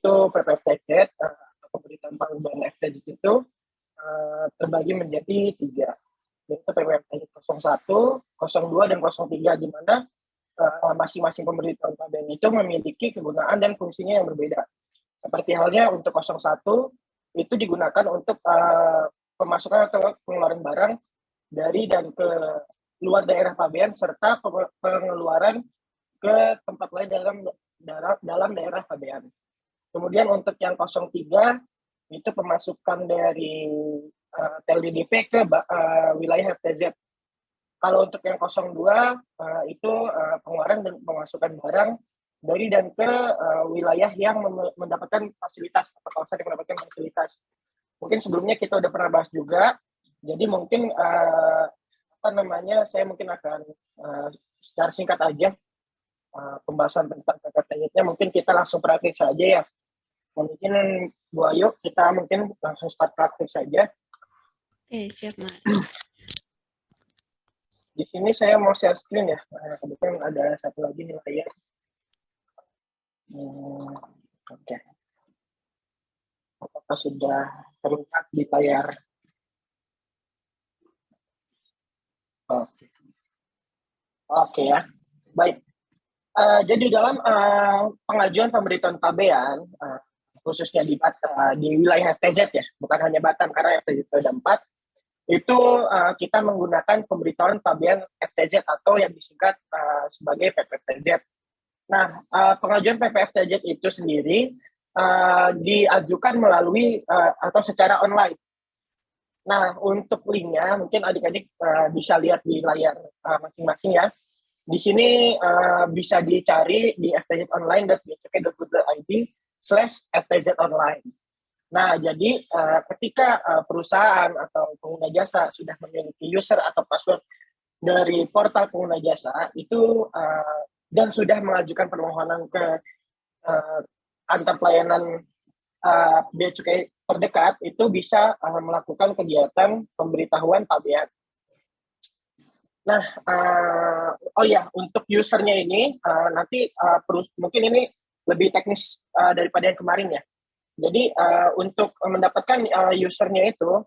itu PPFTZ atau pemberitaan pabean FTZ itu terbagi menjadi 3, yaitu PPFTZ 01, 02, dan 03, di mana masing-masing pemberitaan pabean itu memiliki kegunaan dan fungsinya yang berbeda. Seperti halnya untuk 01 itu digunakan untuk pemasukan atau pengeluaran barang dari dan ke luar daerah pabean serta pengeluaran ke tempat lain dalam daerah pabean. Kemudian untuk yang 03 itu pemasukan dari TLDDP ke wilayah FTZ. Kalau untuk yang 02 itu pengeluaran dan pemasukan barang dari dan ke wilayah yang mendapatkan fasilitas atau kawasan yang mendapatkan fasilitas. Mungkin sebelumnya kita udah pernah bahas juga, jadi mungkin saya mungkin akan secara singkat aja pembahasan tentang PPFTZ-nya. Mungkin kita langsung praktik saja ya. Mungkin Bu Ayu, kita mungkin langsung start praktik saja. Oke, siap Mas. Di sini saya mau share screen ya. Kebetulan ada satu lagi nih layar. Oke. Apakah sudah terlihat di layar? Oke ya. Baik. Jadi dalam pengajuan pemberitaan pabean, khususnya di wilayah FTZ ya, bukan hanya Batam karena FTZ ada 4, itu kita menggunakan pemberitahuan pabean FTZ atau yang disingkat sebagai PPFTZ. Nah, pengajuan PPFTZ itu sendiri diajukan melalui atau secara online. Nah, untuk linknya mungkin adik-adik bisa lihat di layar masing-masing ya. Di sini bisa dicari di ftz.online.beacukai.go.id/ftz-online. Nah, jadi ketika perusahaan atau pengguna jasa sudah memiliki user atau password dari portal pengguna jasa itu dan sudah mengajukan permohonan ke kantor pelayanan bea cukai terdekat, itu bisa melakukan kegiatan pemberitahuan pabean. Nah, untuk usernya ini nanti mungkin ini lebih teknis daripada yang kemarin ya. Jadi untuk mendapatkan usernya itu,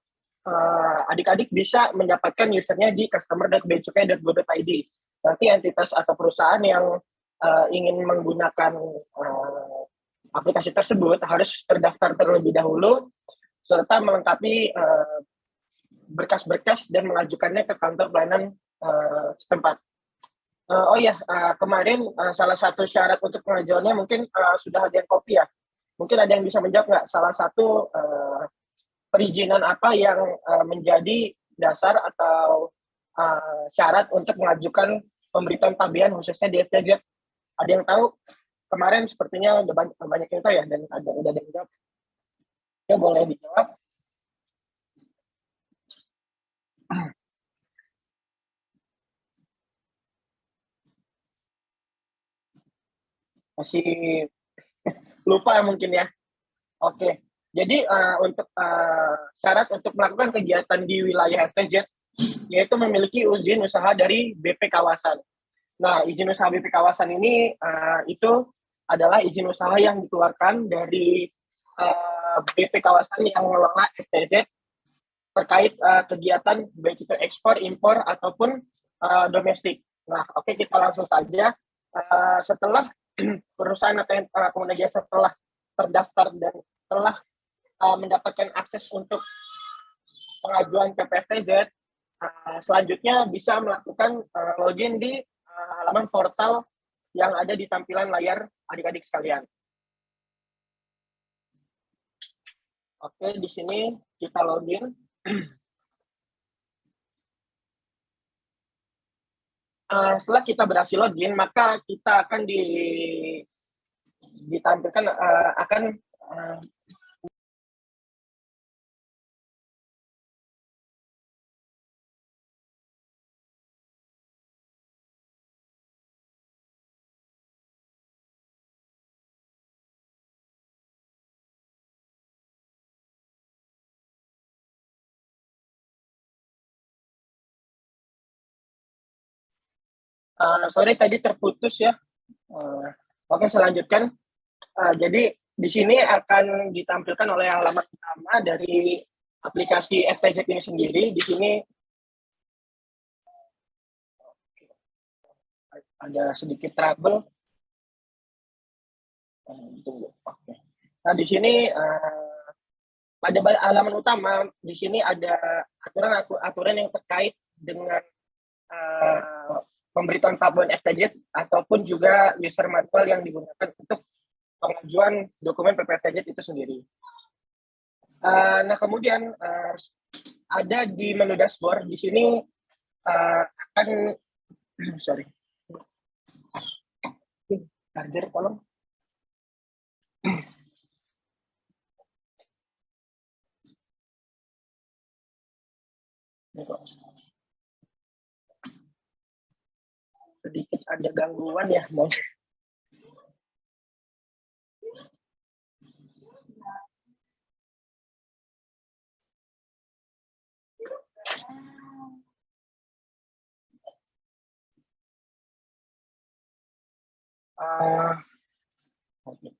adik-adik bisa mendapatkan usernya di customer.beacukai.go.id. Nanti entitas atau perusahaan yang ingin menggunakan aplikasi tersebut harus terdaftar terlebih dahulu serta melengkapi berkas-berkas dan mengajukannya ke kantor pelayanan setempat. Kemarin salah satu syarat untuk pengajuannya mungkin sudah ada yang copy ya. Mungkin ada yang bisa menjawab nggak salah satu perizinan apa yang menjadi dasar atau syarat untuk mengajukan pemberitaan pabean khususnya di FTZ? Ada yang tahu? Kemarin sepertinya udah banyak yang tahu ya, dan udah ada yang jawab. Ya, boleh dijawab. Masih lupa mungkin ya. Oke, jadi untuk syarat untuk melakukan kegiatan di wilayah FTZ yaitu memiliki izin usaha dari BP Kawasan. Nah, izin usaha BP Kawasan ini itu adalah izin usaha yang dikeluarkan dari BP Kawasan yang mengelola FTZ terkait kegiatan baik itu ekspor, impor, ataupun domestik. Nah, oke, kita langsung saja. Setelah perusahaan atau pengguna jasa telah terdaftar dan telah mendapatkan akses untuk pengajuan PPFTZ, selanjutnya bisa melakukan login di halaman portal yang ada di tampilan layar adik-adik sekalian. Oke, di sini kita login. Setelah kita berhasil login, maka kita akan ditampilkan sorry tadi terputus ya. Oke, selanjutkan. Jadi Di sini akan ditampilkan oleh halaman utama dari aplikasi FTZ ini sendiri. Di sini ada sedikit trouble. Tunggu. Oke. Nah, di sini pada halaman utama di sini ada aturan yang terkait dengan pemberitahuan tabungan FTZ ataupun juga user manual yang digunakan untuk pengajuan dokumen PPFTZ itu sendiri. Nah, kemudian ada di menu dashboard di sini akan charger tolong. Sedikit ada gangguan ya, Mas. Okay.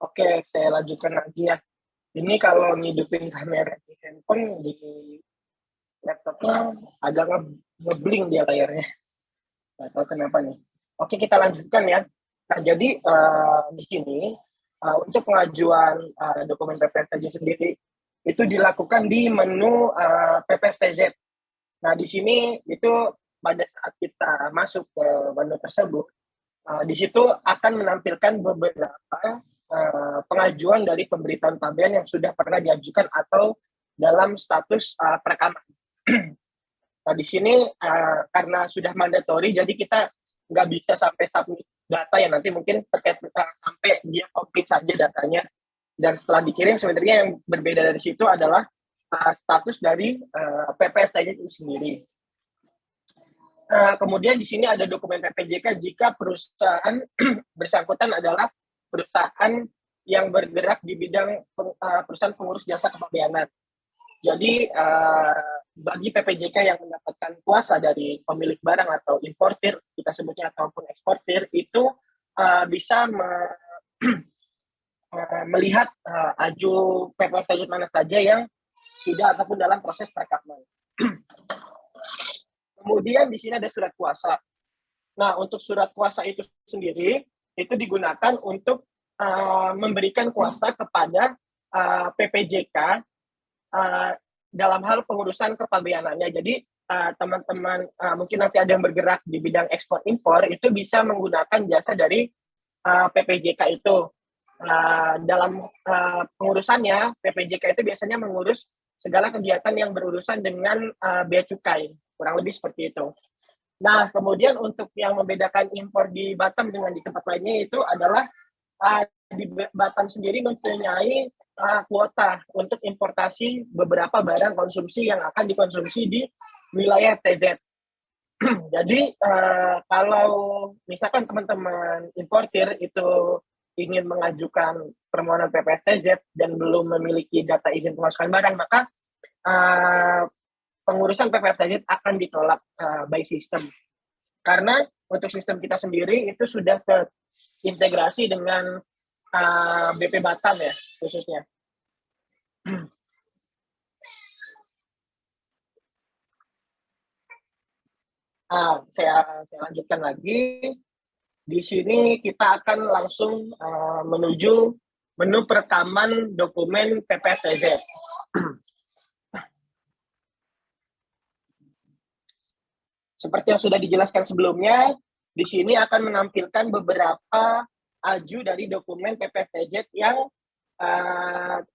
Oke, saya lanjutkan lagi ya. Ini kalau ngidupin kamera di handphone di laptopnya agak ngebling dia layarnya. Nggak tahu kenapa nih. Oke, kita lanjutkan ya. Nah, jadi di sini untuk pengajuan dokumen PPFTZ sendiri itu dilakukan di menu PPFTZ. Nah, di sini itu pada saat kita masuk ke menu tersebut, di situ akan menampilkan beberapa pengajuan dari pemberitaan tabungan yang sudah pernah diajukan atau dalam status perekaman. Nah, di sini karena sudah mandatori, jadi kita nggak bisa sampai submit data ya, nanti mungkin terkait sampai dia komplit saja datanya. Dan setelah dikirim, sebenarnya yang berbeda dari situ adalah status dari PPFTZ itu sendiri. Kemudian di sini ada dokumen PPJK jika perusahaan bersangkutan adalah perusahaan yang bergerak di bidang perusahaan pengurus jasa kepabeanan. Jadi bagi PPJK yang mendapatkan kuasa dari pemilik barang atau importir, kita sebutnya ataupun eksportir, itu bisa melihat aju PPFTZ mana saja yang sudah ataupun dalam proses perekaman. Kemudian di sini ada surat kuasa. Nah, untuk surat kuasa itu sendiri, itu digunakan untuk memberikan kuasa kepada PPJK dalam hal pengurusan kepabeanannya. Jadi, teman-teman mungkin nanti ada yang bergerak di bidang ekspor-impor, itu bisa menggunakan jasa dari PPJK itu. Dalam pengurusannya, PPJK itu biasanya mengurus segala kegiatan yang berurusan dengan bea cukai. Kurang lebih seperti itu. Nah, kemudian untuk yang membedakan impor di Batam dengan di tempat lainnya itu adalah di Batam sendiri mempunyai kuota untuk importasi beberapa barang konsumsi yang akan dikonsumsi di wilayah TZ. Jadi kalau misalkan teman-teman importir itu ingin mengajukan permohonan PPFTZ dan belum memiliki data izin pemasukan barang, maka pengurusan PPFTZ akan ditolak by system. Karena untuk sistem kita sendiri itu sudah terintegrasi dengan BP Batam ya, khususnya. Saya lanjutkan lagi. Di sini kita akan langsung menuju menu perekaman dokumen PPFTZ. Seperti yang sudah dijelaskan sebelumnya, di sini akan menampilkan beberapa aju dari dokumen PPFTJ yang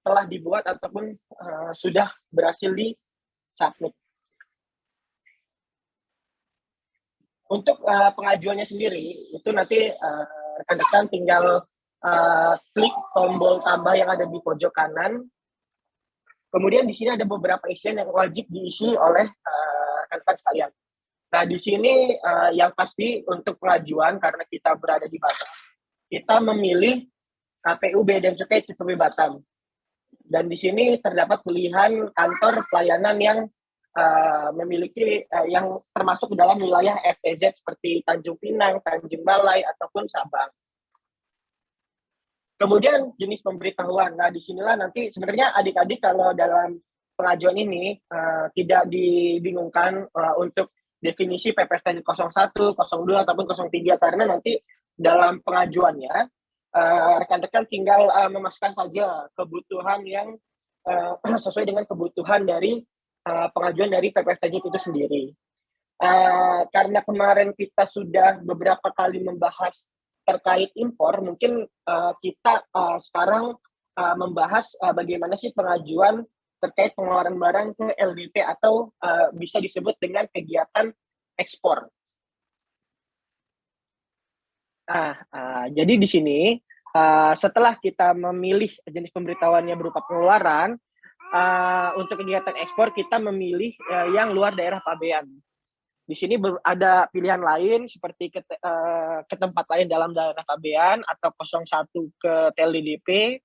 telah dibuat ataupun sudah berhasil di-submit. Untuk pengajuannya sendiri, itu nanti rekan-rekan tinggal klik tombol tambah yang ada di pojok kanan. Kemudian di sini ada beberapa isian yang wajib diisi oleh rekan-rekan sekalian. Nah, di sini yang pasti untuk pengajuan, karena kita berada di Batam, kita memilih KPU Bea dan Cukai TPB Batam. Dan di sini terdapat pilihan kantor pelayanan yang memiliki yang termasuk dalam wilayah FTZ seperti Tanjung Pinang, Tanjung Balai, ataupun Sabang. Kemudian jenis pemberitahuan. Nah, disinilah nanti sebenarnya adik-adik kalau dalam pengajuan ini tidak dibingungkan untuk definisi PPSTJ 01, 02, ataupun 03, karena nanti dalam pengajuannya rekan-rekan tinggal memasukkan saja kebutuhan yang sesuai dengan kebutuhan dari pengajuan dari PPSTJ itu sendiri. Karena kemarin kita sudah beberapa kali membahas terkait impor, mungkin kita sekarang membahas bagaimana sih pengajuan terkait pengeluaran barang ke LDP atau bisa disebut dengan kegiatan ekspor. Jadi di sini setelah kita memilih jenis pemberitahuannya berupa pengeluaran, untuk kegiatan ekspor kita memilih yang luar daerah pabean. Di sini ada pilihan lain seperti ke tempat lain dalam daerah pabean atau 01 ke TLDDP,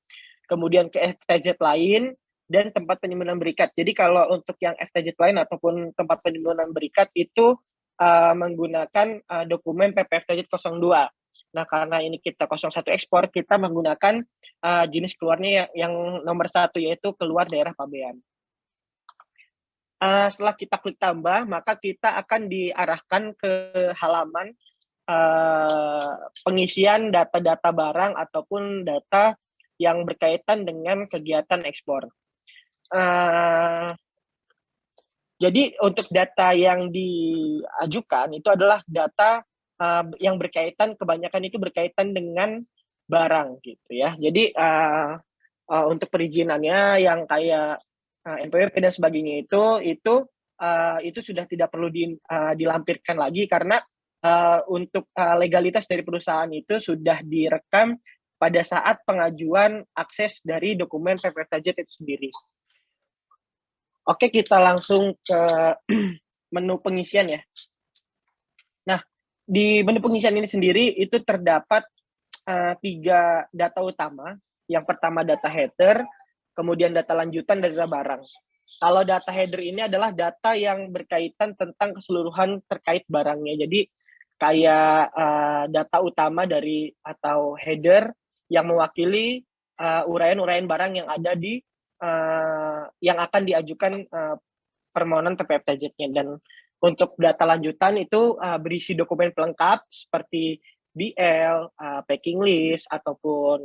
kemudian ke FTZ lain, dan tempat penimbunan berikat. Jadi kalau untuk yang FTZ lain ataupun tempat penimbunan berikat itu menggunakan dokumen PPFTJ 02. Nah, karena ini kita 01 ekspor, kita menggunakan jenis keluarnya yang nomor 1, yaitu keluar daerah pabean. Setelah kita klik tambah, maka kita akan diarahkan ke halaman pengisian data-data barang ataupun data yang berkaitan dengan kegiatan ekspor. Jadi untuk data yang diajukan itu adalah data yang berkaitan, kebanyakan itu berkaitan dengan barang gitu ya. Jadi untuk perizinannya yang kayak NPWP dan sebagainya itu sudah tidak perlu dilampirkan lagi karena untuk legalitas dari perusahaan itu sudah direkam pada saat pengajuan akses dari dokumen PPFTJ itu sendiri. Oke, kita langsung ke menu pengisian ya. Nah, di menu pengisian ini sendiri itu terdapat 3 data utama. Yang pertama data header, kemudian data lanjutan, dan data barang. Kalau data header ini adalah data yang berkaitan tentang keseluruhan terkait barangnya. Jadi kayak data utama dari atau header yang mewakili uraian-uraian barang yang ada di yang akan diajukan permohonan PPFTJ-nya. Dan untuk data lanjutan itu berisi dokumen pelengkap seperti BL, packing list, ataupun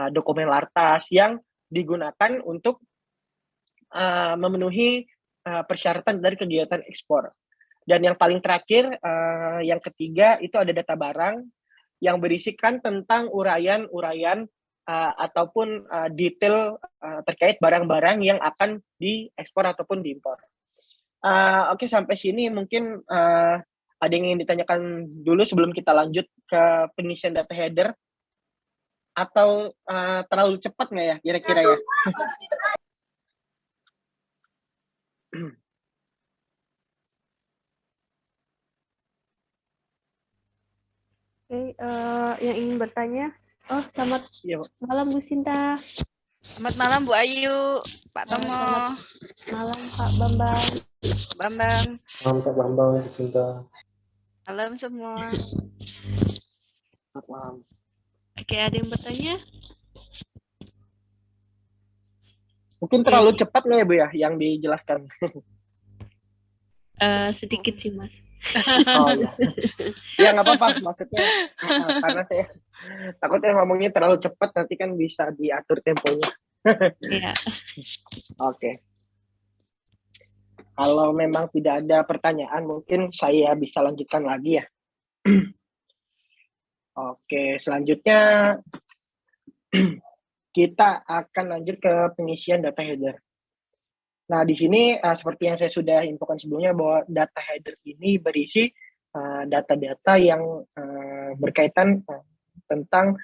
dokumen lartas yang digunakan untuk memenuhi persyaratan dari kegiatan ekspor. Dan yang paling terakhir, yang ketiga, itu ada data barang yang berisikan tentang uraian-uraian ataupun detail terkait barang-barang yang akan diekspor ataupun diimpor. Oke, sampai sini mungkin ada yang ingin ditanyakan dulu sebelum kita lanjut ke pengisian data header, atau terlalu cepat nggak ya kira-kira ya? Oke, yang ingin bertanya. Oh, selamat malam Bu Sinta. Selamat malam Bu Ayu, Pak Tomo. Selamat malam Pak Bambang. Malam Pak Bambang, Bu Sinta. Malam semua. Selamat malam. Oke, ada yang bertanya? Mungkin terlalu cepat nggak ya Bu ya yang dijelaskan? Sedikit sih Mas. Oh ya, ya nggak apa-apa, maksudnya karena saya takutnya ngomongnya terlalu cepat, nanti kan bisa diatur temponya. Iya. Oke. Kalau memang tidak ada pertanyaan, mungkin saya bisa lanjutkan lagi ya. Oke, selanjutnya kita akan lanjut ke pengisian data header. Nah, di sini seperti yang saya sudah infokan sebelumnya bahwa data header ini berisi data-data yang berkaitan tentang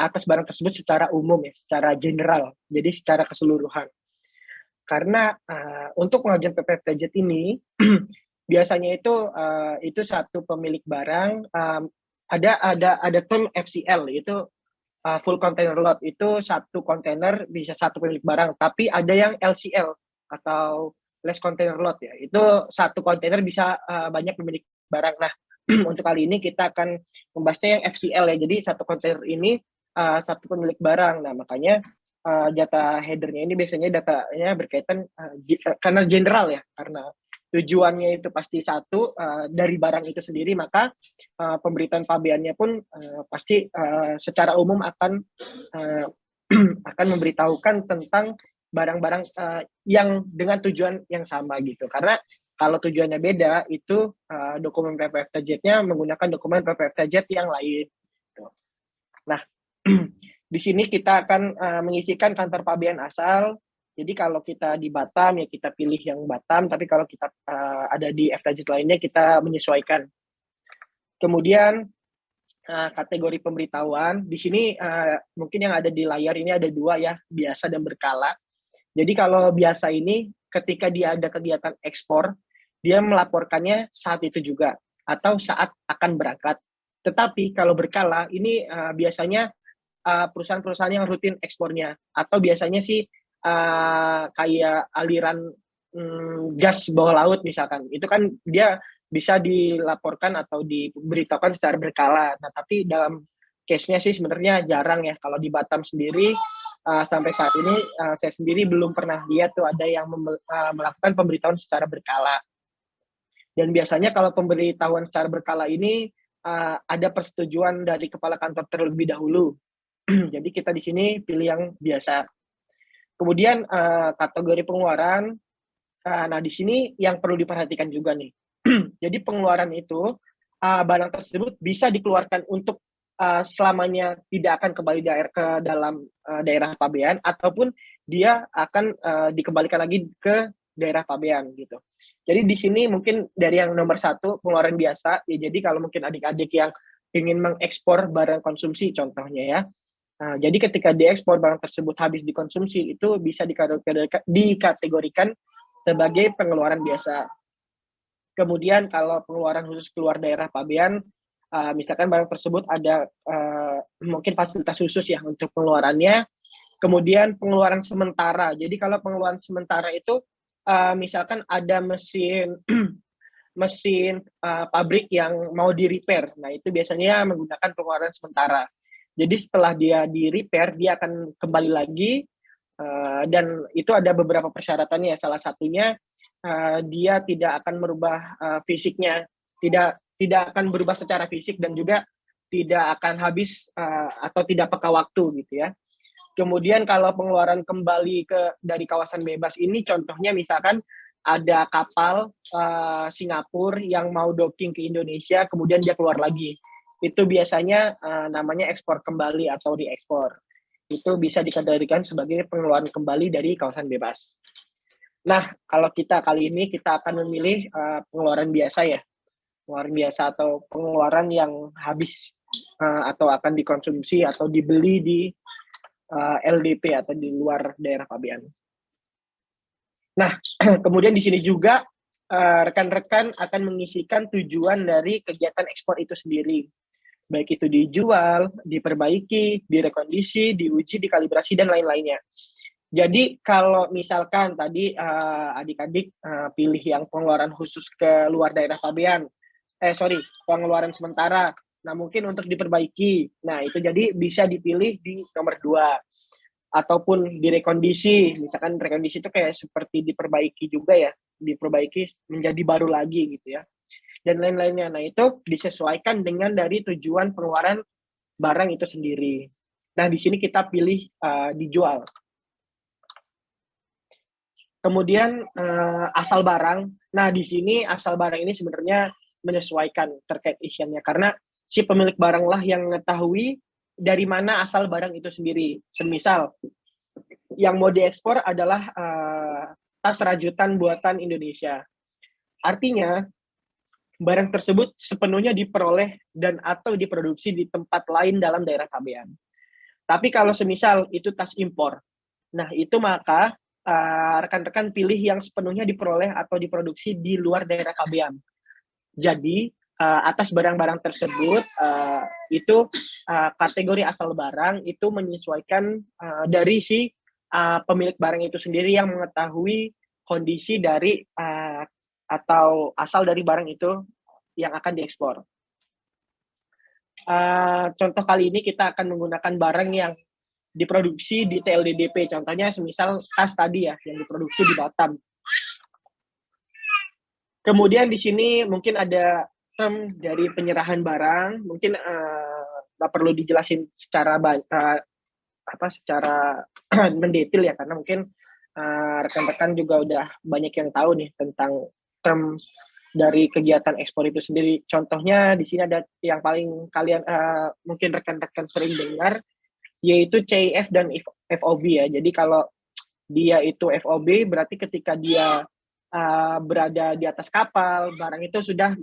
atas barang tersebut secara umum ya, secara general, jadi secara keseluruhan. Karena untuk pengajuan PPFTJ ini biasanya itu satu pemilik barang ada term FCL, itu full container load, itu satu kontainer bisa satu pemilik barang, tapi ada yang LCL atau less container load ya, itu satu kontainer bisa banyak pemilik barang. Nah, untuk kali ini kita akan membahasnya yang FCL ya, jadi satu kontainer ini satu pemilik barang. Nah, makanya data headernya ini biasanya datanya berkaitan karena general ya, karena tujuannya itu pasti satu dari barang itu sendiri, maka pemberitaan pabeannya pun pasti secara umum akan akan memberitahukan tentang barang-barang yang dengan tujuan yang sama gitu. Karena kalau tujuannya beda, itu dokumen PPFTJ-nya menggunakan dokumen PPFTJ yang lain. Gitu. Nah, di sini kita akan mengisikan kantor pabean asal. Jadi kalau kita di Batam ya kita pilih yang Batam, tapi kalau kita ada di FTJ lainnya kita menyesuaikan. Kemudian kategori pemberitahuan, di sini mungkin yang ada di layar ini ada dua ya, biasa dan berkala. Jadi kalau biasa ini ketika dia ada kegiatan ekspor, dia melaporkannya saat itu juga atau saat akan berangkat. Tetapi kalau berkala ini biasanya perusahaan-perusahaan yang rutin ekspornya, atau biasanya sih kayak aliran gas bawah laut misalkan, itu kan dia bisa dilaporkan atau diberitakan secara berkala. Nah, tapi dalam case-nya sih sebenarnya jarang ya. Kalau di Batam sendiri sampai saat ini saya sendiri belum pernah lihat tuh ada yang melakukan pemberitahuan secara berkala. Dan biasanya kalau pemberitahuan secara berkala ini ada persetujuan dari kepala kantor terlebih dahulu. Jadi kita di sini pilih yang biasa. Kemudian kategori pengeluaran. Nah, di sini yang perlu diperhatikan juga nih. Jadi pengeluaran itu barang tersebut bisa dikeluarkan untuk selamanya tidak akan kembali ke dalam daerah pabean, ataupun dia akan dikembalikan lagi ke daerah pabean gitu. Jadi di sini mungkin dari yang nomor 1 pengeluaran biasa ya. Jadi kalau mungkin adik-adik yang ingin mengekspor barang konsumsi contohnya ya. Jadi ketika diekspor barang tersebut habis dikonsumsi, itu bisa dikategorikan sebagai pengeluaran biasa. Kemudian kalau pengeluaran khusus keluar daerah pabean, misalkan barang tersebut ada mungkin fasilitas khusus ya untuk pengeluarannya. Kemudian pengeluaran sementara. Jadi kalau pengeluaran sementara itu misalkan ada mesin mesin pabrik yang mau di-repair. Nah, itu biasanya menggunakan pengeluaran sementara. Jadi setelah dia di-repair, dia akan kembali lagi, dan itu ada beberapa persyaratannya. Salah satunya dia tidak akan merubah fisiknya, tidak akan berubah secara fisik, dan juga tidak akan habis atau tidak peka waktu gitu ya. Kemudian kalau pengeluaran kembali dari kawasan bebas ini, contohnya misalkan ada kapal Singapura yang mau docking ke Indonesia, kemudian dia keluar lagi. Itu biasanya namanya ekspor kembali atau diekspor. Itu bisa dikategorikan sebagai pengeluaran kembali dari kawasan bebas. Nah, kalau kita kali ini kita akan memilih pengeluaran biasa ya. Pengeluaran biasa atau pengeluaran yang habis atau akan dikonsumsi atau dibeli di LDP atau di luar daerah pabean. Nah, kemudian di sini juga rekan-rekan akan mengisikan tujuan dari kegiatan ekspor itu sendiri. Baik itu dijual, diperbaiki, direkondisi, diuji, dikalibrasi, dan lain-lainnya. Jadi kalau misalkan tadi adik-adik pilih yang pengeluaran khusus ke luar daerah pabean, pengeluaran sementara, nah mungkin untuk diperbaiki, nah itu jadi bisa dipilih di nomor 2. Ataupun direkondisi, misalkan rekondisi itu kayak seperti diperbaiki juga ya, diperbaiki menjadi baru lagi gitu ya, dan lain-lainnya. Nah, itu disesuaikan dengan dari tujuan pengeluaran barang itu sendiri. Nah, di sini kita pilih dijual. Kemudian asal barang. Nah, di sini asal barang ini sebenarnya menyesuaikan terkait isiannya karena si pemilik barang lah yang mengetahui dari mana asal barang itu sendiri. Semisal yang mau diekspor adalah tas rajutan buatan Indonesia. Artinya barang tersebut sepenuhnya diperoleh dan atau diproduksi di tempat lain dalam daerah KBM. Tapi kalau semisal itu tas impor, nah itu maka rekan-rekan pilih yang sepenuhnya diperoleh atau diproduksi di luar daerah KBM. Jadi atas barang-barang tersebut itu kategori asal barang itu menyesuaikan dari si pemilik barang itu sendiri yang mengetahui kondisi dari atau asal dari barang itu yang akan diekspor. Contoh kali ini kita akan menggunakan barang yang diproduksi di TLDDP, contohnya semisal tas tadi ya yang diproduksi di Batam. Kemudian di sini mungkin ada term dari penyerahan barang, mungkin nggak perlu dijelasin secara secara mendetail ya, karena mungkin rekan-rekan juga udah banyak yang tahu nih tentang term dari kegiatan ekspor itu sendiri. Contohnya di sini ada yang paling kalian mungkin rekan-rekan sering dengar, yaitu CIF dan FOB ya. Jadi kalau dia itu FOB berarti ketika dia berada di atas kapal, barang itu sudah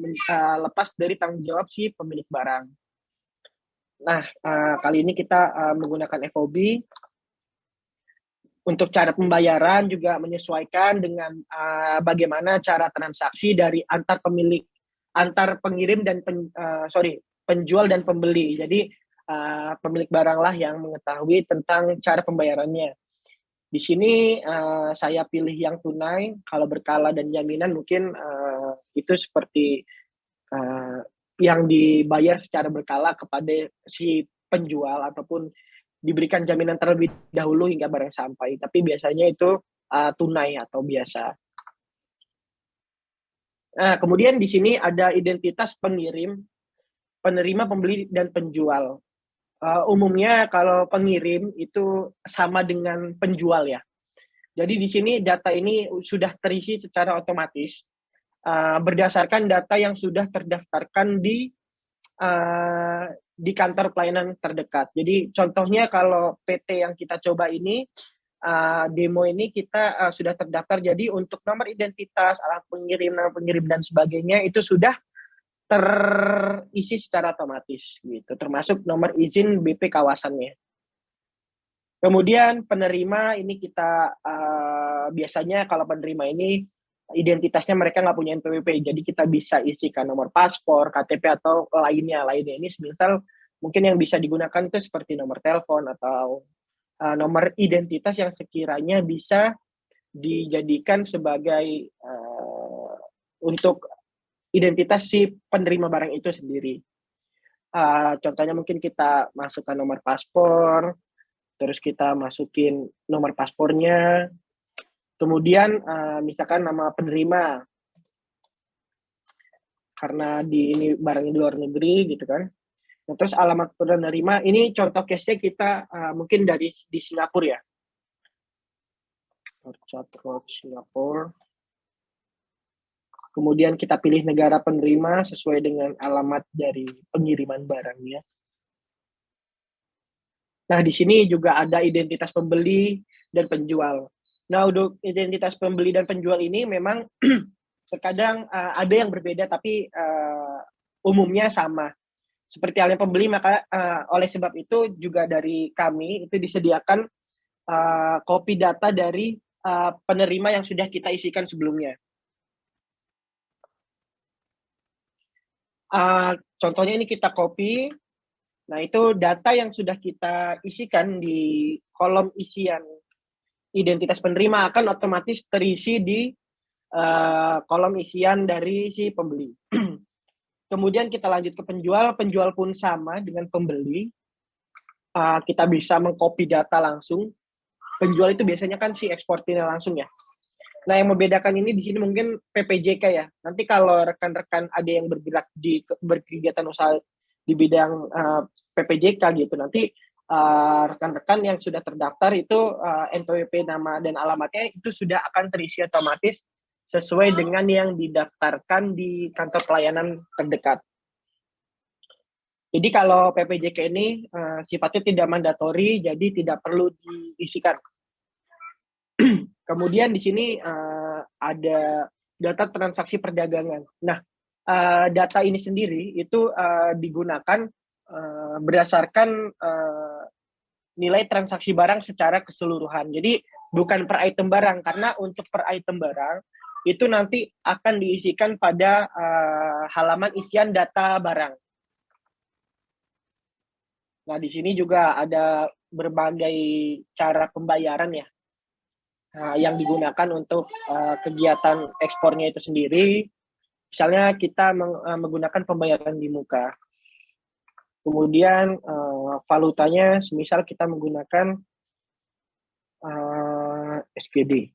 lepas dari tanggung jawab si pemilik barang. Nah, kali ini kita menggunakan FOB. Untuk cara pembayaran juga menyesuaikan dengan bagaimana cara transaksi dari antar pengirim dan penjual dan pembeli. Jadi pemilik barang lah yang mengetahui tentang cara pembayarannya. Di sini saya pilih yang tunai. Kalau berkala dan jaminan mungkin itu seperti yang dibayar secara berkala kepada si penjual ataupun diberikan jaminan terlebih dahulu hingga barang sampai. Tapi biasanya itu tunai atau biasa. Nah, kemudian di sini ada identitas pengirim, penerima, pembeli, dan penjual. Umumnya kalau pengirim itu sama dengan penjual ya. Jadi di sini data ini sudah terisi secara otomatis berdasarkan data yang sudah terdaftarkan di kantor pelayanan terdekat. Jadi contohnya kalau PT yang kita coba ini, demo ini kita sudah terdaftar. Jadi untuk nomor identitas, alamat pengirim, nama pengirim, dan sebagainya itu sudah terisi secara otomatis, gitu. Termasuk nomor izin BP kawasannya. Kemudian penerima ini kita biasanya kalau penerima ini identitasnya mereka nggak punya NPWP, jadi kita bisa isikan nomor paspor, KTP atau lainnya. Ini semisal mungkin yang bisa digunakan itu seperti nomor telepon atau nomor identitas yang sekiranya bisa dijadikan sebagai untuk identitas si penerima barang itu sendiri. Contohnya mungkin kita masukkan nomor paspor, terus kita masukin nomor paspornya, kemudian misalkan nama penerima, karena ini barangnya di luar negeri gitu kan. Nah, terus alamat penerima, ini contoh case-nya kita mungkin di Singapura ya. Singapura. Kemudian kita pilih negara penerima sesuai dengan alamat dari pengiriman barangnya. Nah, di sini juga ada identitas pembeli dan penjual. Nah, untuk identitas pembeli dan penjual ini memang terkadang ada yang berbeda, tapi umumnya sama. Seperti halnya pembeli, maka oleh sebab itu juga dari kami itu disediakan kopi data dari penerima yang sudah kita isikan sebelumnya. Contohnya ini kita copy. Nah, itu data yang sudah kita isikan di kolom isian identitas penerima akan otomatis terisi di kolom isian dari si pembeli. Kemudian kita lanjut ke penjual. Penjual pun sama dengan pembeli. Kita bisa mengcopy data langsung. Penjual itu biasanya kan si eksportirnya langsung ya. Nah, yang membedakan ini di sini mungkin PPJK ya. Nanti kalau rekan-rekan ada yang bergerak di berkegiatan usaha di bidang PPJK gitu, nanti rekan-rekan yang sudah terdaftar itu NPWP nama dan alamatnya itu sudah akan terisi otomatis sesuai dengan yang didaftarkan di kantor pelayanan terdekat. Jadi kalau PPJK ini sifatnya tidak mandatori, jadi tidak perlu diisikan. Kemudian di sini ada data transaksi perdagangan. Nah, data ini sendiri itu digunakan berdasarkan nilai transaksi barang secara keseluruhan. Jadi bukan per item barang, karena untuk per item barang itu nanti akan diisikan pada halaman isian data barang. Nah, di sini juga ada berbagai cara pembayaran ya yang digunakan untuk kegiatan ekspornya itu sendiri. Misalnya kita menggunakan pembayaran di muka. Kemudian valutanya semisal kita menggunakan SGD.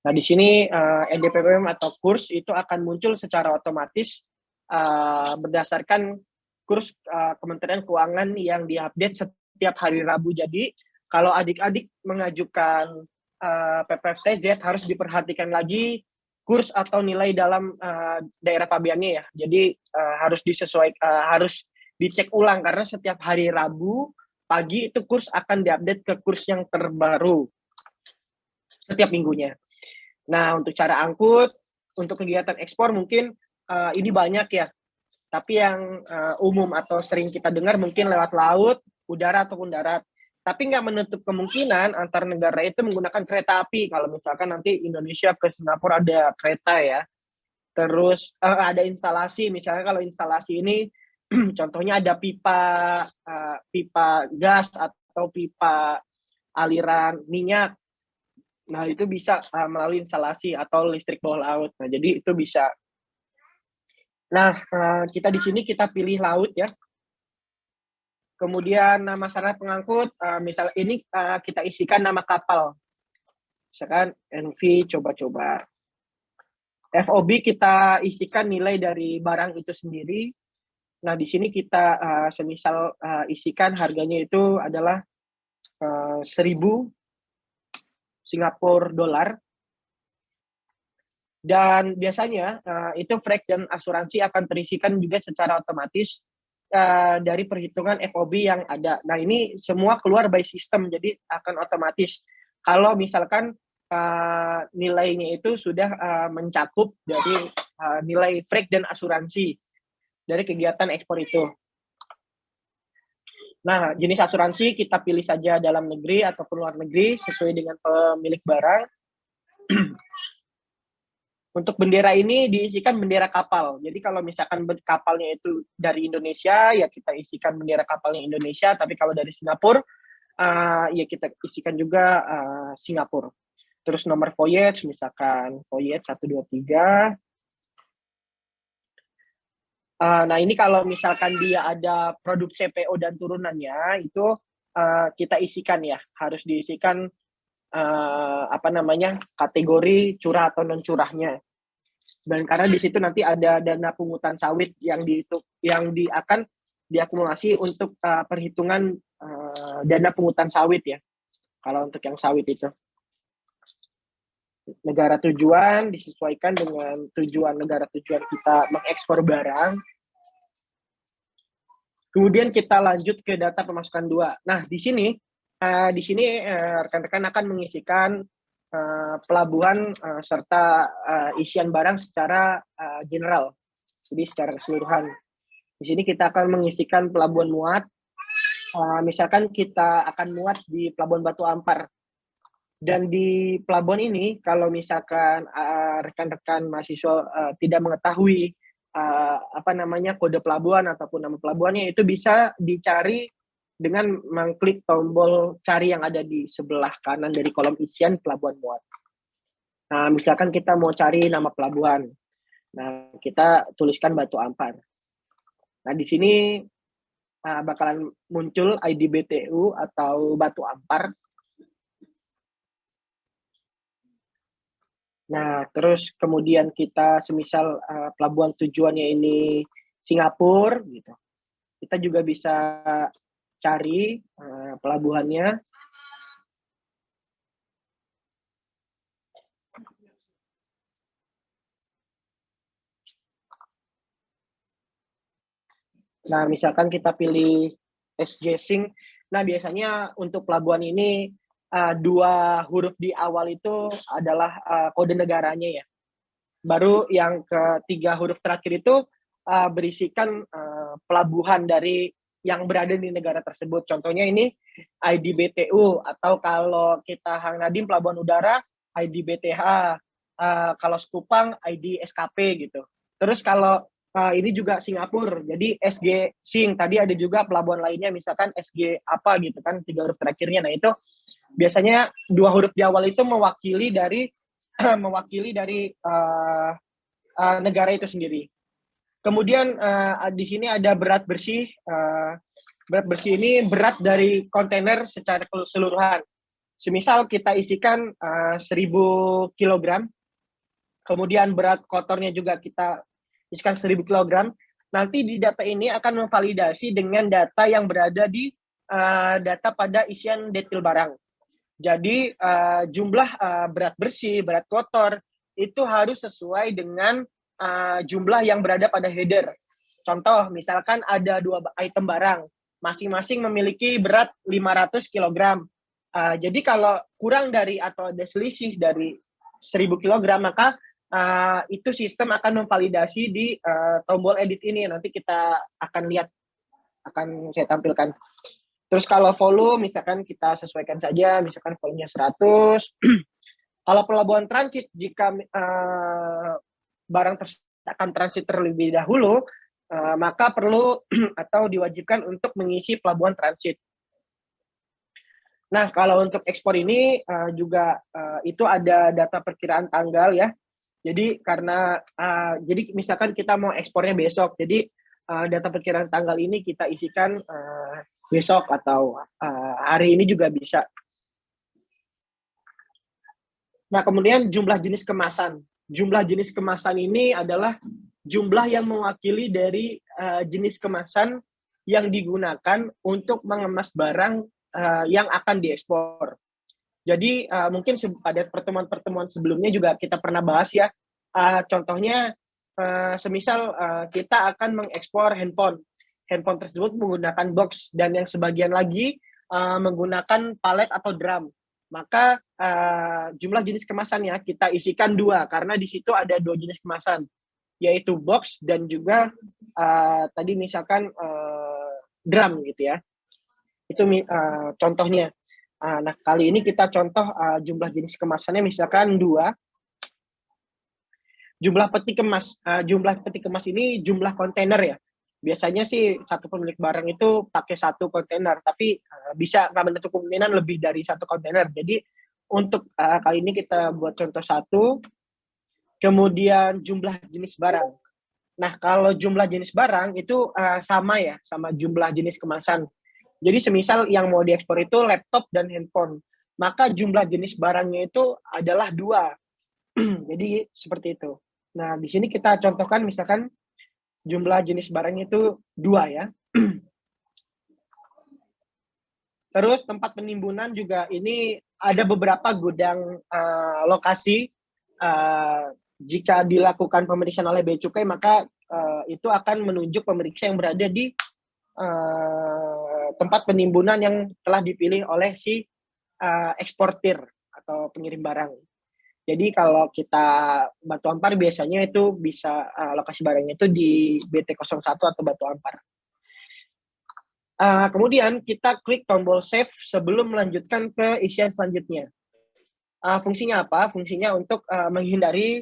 Nah, di sini NDPWM atau kurs itu akan muncul secara otomatis berdasarkan kurs Kementerian Keuangan yang diupdate setiap hari Rabu. Jadi kalau adik-adik mengajukan PPFTZ harus diperhatikan lagi kurs atau nilai dalam daerah pabeannya ya. Jadi harus harus dicek ulang karena setiap hari Rabu pagi itu kurs akan diupdate ke kurs yang terbaru setiap minggunya. Nah, untuk cara angkut untuk kegiatan ekspor mungkin ini banyak ya. Tapi yang umum atau sering kita dengar mungkin lewat laut, udara ataupun darat. Tapi nggak menutup kemungkinan antar negara itu menggunakan kereta api. Kalau misalkan nanti Indonesia ke Singapura ada kereta ya. Terus ada instalasi, misalnya kalau instalasi ini contohnya ada pipa gas atau pipa aliran minyak. Nah, itu bisa melalui instalasi atau listrik bawah laut. Nah, jadi itu bisa. Nah, kita di sini kita pilih laut ya. Kemudian nama sarana pengangkut, misal ini kita isikan nama kapal. Misalkan NV coba-coba. FOB kita isikan nilai dari barang itu sendiri. Nah, di sini kita semisal isikan harganya itu adalah 1.000 Singapura dolar. Dan biasanya itu freight dan asuransi akan terisikan juga secara otomatis dari perhitungan FOB yang ada. Nah, ini semua keluar by system, jadi akan otomatis. Kalau misalkan nilainya itu sudah mencakup dari nilai freight dan asuransi dari kegiatan ekspor itu. Nah, jenis asuransi kita pilih saja dalam negeri ataupun luar negeri sesuai dengan pemilik barang. Untuk bendera ini diisikan bendera kapal. Jadi kalau misalkan kapalnya itu dari Indonesia, ya kita isikan bendera kapalnya Indonesia. Tapi kalau dari Singapura, ya kita isikan juga Singapura. Terus nomor voyage, misalkan voyage 123. Nah, ini kalau misalkan dia ada produk CPO dan turunannya, itu kita isikan ya. Harus diisikan kategori curah atau non curahnya. Dan karena di situ nanti ada dana pungutan sawit yang akan diakumulasi untuk perhitungan dana pungutan sawit ya. Kalau untuk yang sawit itu. Negara tujuan disesuaikan dengan tujuan negara tujuan kita mengekspor barang. Kemudian kita lanjut ke data pemasukan 2. Nah, di sini rekan-rekan akan mengisikan pelabuhan serta isian barang secara general, jadi secara keseluruhan. Di sini kita akan mengisikan pelabuhan muat. Misalkan kita akan muat di Pelabuhan Batu Ampar. Dan di pelabuhan ini, kalau misalkan rekan-rekan mahasiswa tidak mengetahui kode pelabuhan ataupun nama pelabuhannya, itu bisa dicari dengan mengklik tombol cari yang ada di sebelah kanan dari kolom isian pelabuhan muat. Nah, misalkan kita mau cari nama pelabuhan. Nah, kita tuliskan Batu Ampar. Nah, di sini bakalan muncul ID BTU atau Batu Ampar. Nah, terus kemudian kita semisal pelabuhan tujuannya ini Singapura gitu. Kita juga bisa cari pelabuhannya. Nah, misalkan kita pilih SG Sync. Nah, biasanya untuk pelabuhan ini 2 huruf di awal itu adalah kode negaranya ya. Baru yang ketiga huruf terakhir itu berisikan pelabuhan dari yang berada di negara tersebut. Contohnya ini ID BTU, atau kalau kita Hang Nadim pelabuhan udara ID BTH, kalau Sekupang ID SKP gitu. Terus kalau ini juga Singapura, jadi SG Sing. Tadi ada juga pelabuhan lainnya, misalkan SG apa gitu kan, 3 huruf terakhirnya. Nah, itu biasanya 2 huruf di awal itu mewakili dari negara itu sendiri. Kemudian di sini ada berat bersih. Berat bersih ini berat dari kontainer secara keseluruhan. Semisal kita isikan 1.000 kg, kemudian berat kotornya juga kita isikan 1.000 kg, nanti di data ini akan memvalidasi dengan data yang berada di data pada isian detil barang. Jadi jumlah berat bersih, berat kotor itu harus sesuai dengan jumlah yang berada pada header. Contoh, misalkan ada 2 item barang, masing-masing memiliki berat 500 kg. Jadi kalau kurang dari atau ada selisih dari 1.000 kg, maka itu sistem akan memvalidasi di tombol edit ini. Nanti kita akan lihat, akan saya tampilkan. Terus kalau volume, misalkan kita sesuaikan saja, misalkan volumenya 100. Kalau pelabuhan transit, jika barang akan transit terlebih dahulu, maka perlu atau diwajibkan untuk mengisi pelabuhan transit. Nah, kalau untuk ekspor ini juga itu ada data perkiraan tanggal ya. Jadi jadi misalkan kita mau ekspornya besok, jadi data perkiraan tanggal ini kita isikan besok atau hari ini juga bisa. Nah, kemudian jumlah jenis kemasan. Jumlah jenis kemasan ini adalah jumlah yang mewakili dari jenis kemasan yang digunakan untuk mengemas barang yang akan diekspor. Jadi mungkin pada pertemuan-pertemuan sebelumnya juga kita pernah bahas ya. Contohnya semisal kita akan mengekspor handphone. Handphone tersebut menggunakan box, dan yang sebagian lagi menggunakan palet atau drum. Maka jumlah jenis kemasannya kita isikan 2, karena di situ ada 2 jenis kemasan, yaitu box dan juga tadi misalkan drum gitu ya. Itu contohnya. Nah, kali ini kita contoh jumlah jenis kemasannya misalkan 2. Jumlah peti kemas. Jumlah peti kemas ini jumlah kontainer ya. Biasanya sih satu pemilik barang itu pakai 1 kontainer, tapi bisa nggak menutup kemungkinan lebih dari 1 kontainer. Jadi untuk kali ini kita buat contoh 1. Kemudian jumlah jenis barang. Nah, kalau jumlah jenis barang itu sama ya, sama jumlah jenis kemasan. Jadi semisal yang mau diekspor itu laptop dan handphone, maka jumlah jenis barangnya itu adalah 2. Jadi seperti itu. Nah, di sini kita contohkan misalkan jumlah jenis barangnya itu 2 ya. Terus tempat penimbunan juga ini ada beberapa gudang lokasi. Jika dilakukan pemeriksaan oleh Bea Cukai, maka itu akan menunjuk pemeriksa yang berada di tempat penimbunan yang telah dipilih oleh si eksportir atau pengirim barang. Jadi kalau kita Batu Ampar biasanya itu bisa lokasi barangnya itu di BT01 atau Batu Ampar. Kemudian kita klik tombol save sebelum melanjutkan ke isian selanjutnya. Fungsinya apa? Fungsinya untuk menghindari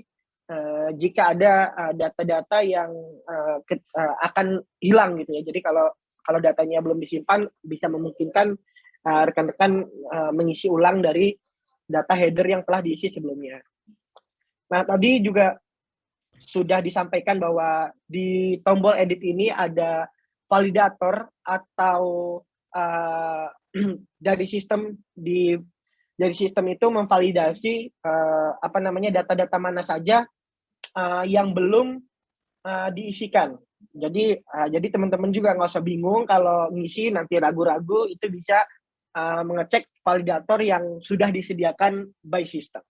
jika ada data-data yang akan hilang gitu ya. Jadi kalau datanya belum disimpan, bisa memungkinkan rekan-rekan mengisi ulang dari data header yang telah diisi sebelumnya. Nah, tadi juga sudah disampaikan bahwa di tombol edit ini ada validator atau dari sistem itu memvalidasi data-data mana saja yang belum diisikan. Jadi teman-teman juga nggak usah bingung kalau ngisi nanti ragu-ragu, itu bisa mengecek validator yang sudah disediakan by system.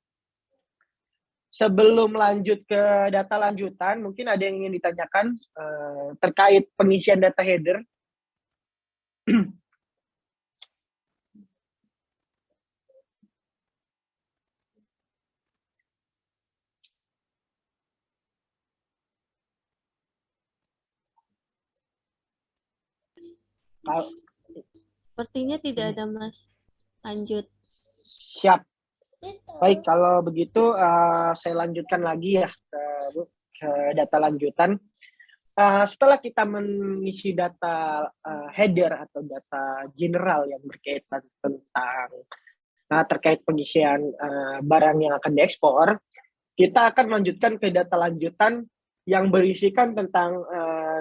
Sebelum lanjut ke data lanjutan, mungkin ada yang ingin ditanyakan terkait pengisian data header. Sepertinya tidak ada, Mas. Lanjut. Siap. Baik, kalau begitu saya lanjutkan lagi ya ke data lanjutan. Setelah kita mengisi data header atau data general yang berkaitan tentang terkait pengisian barang yang akan diekspor, kita akan melanjutkan ke data lanjutan yang berisikan tentang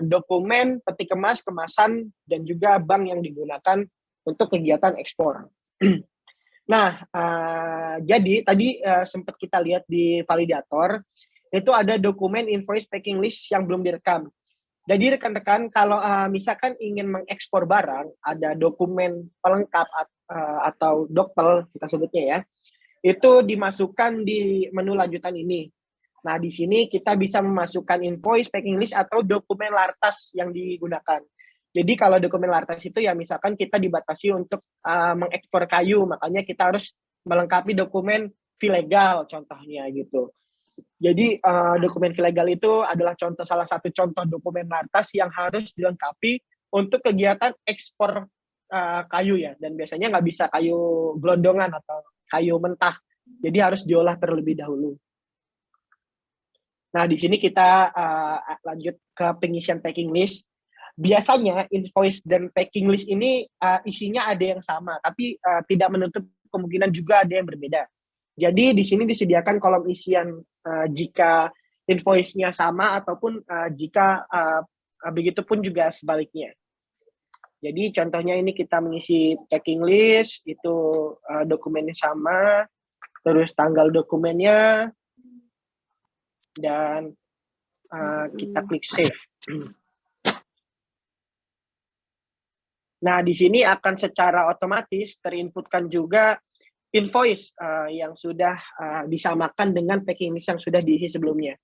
dokumen, peti kemas, kemasan, dan juga bank yang digunakan untuk kegiatan ekspor. Nah, jadi tadi sempat kita lihat di validator, itu ada dokumen invoice packing list yang belum direkam. Jadi rekan-rekan, kalau misalkan ingin mengekspor barang, ada dokumen pelengkap atau dokpel, kita sebutnya ya, itu dimasukkan di menu lanjutan ini. Nah, di sini kita bisa memasukkan invoice, packing list, atau dokumen lartas yang digunakan. Jadi kalau dokumen lartas itu ya misalkan kita dibatasi untuk mengekspor kayu, makanya kita harus melengkapi dokumen fee legal contohnya gitu. Jadi dokumen fee legal itu adalah salah satu contoh dokumen lartas yang harus dilengkapi untuk kegiatan ekspor kayu ya. Dan biasanya nggak bisa kayu gelondongan atau kayu mentah. Jadi harus diolah terlebih dahulu. Nah, di sini kita lanjut ke pengisian packing list. Biasanya invoice dan packing list ini isinya ada yang sama, tapi tidak menutup kemungkinan juga ada yang berbeda. Jadi di sini disediakan kolom isian jika invoice-nya sama ataupun jika begitu pun juga sebaliknya. Jadi contohnya ini kita mengisi packing list, itu dokumennya sama, terus tanggal dokumennya, dan kita klik save. Nah, di sini akan secara otomatis terinputkan juga invoice yang sudah disamakan dengan packing list yang sudah diisi sebelumnya.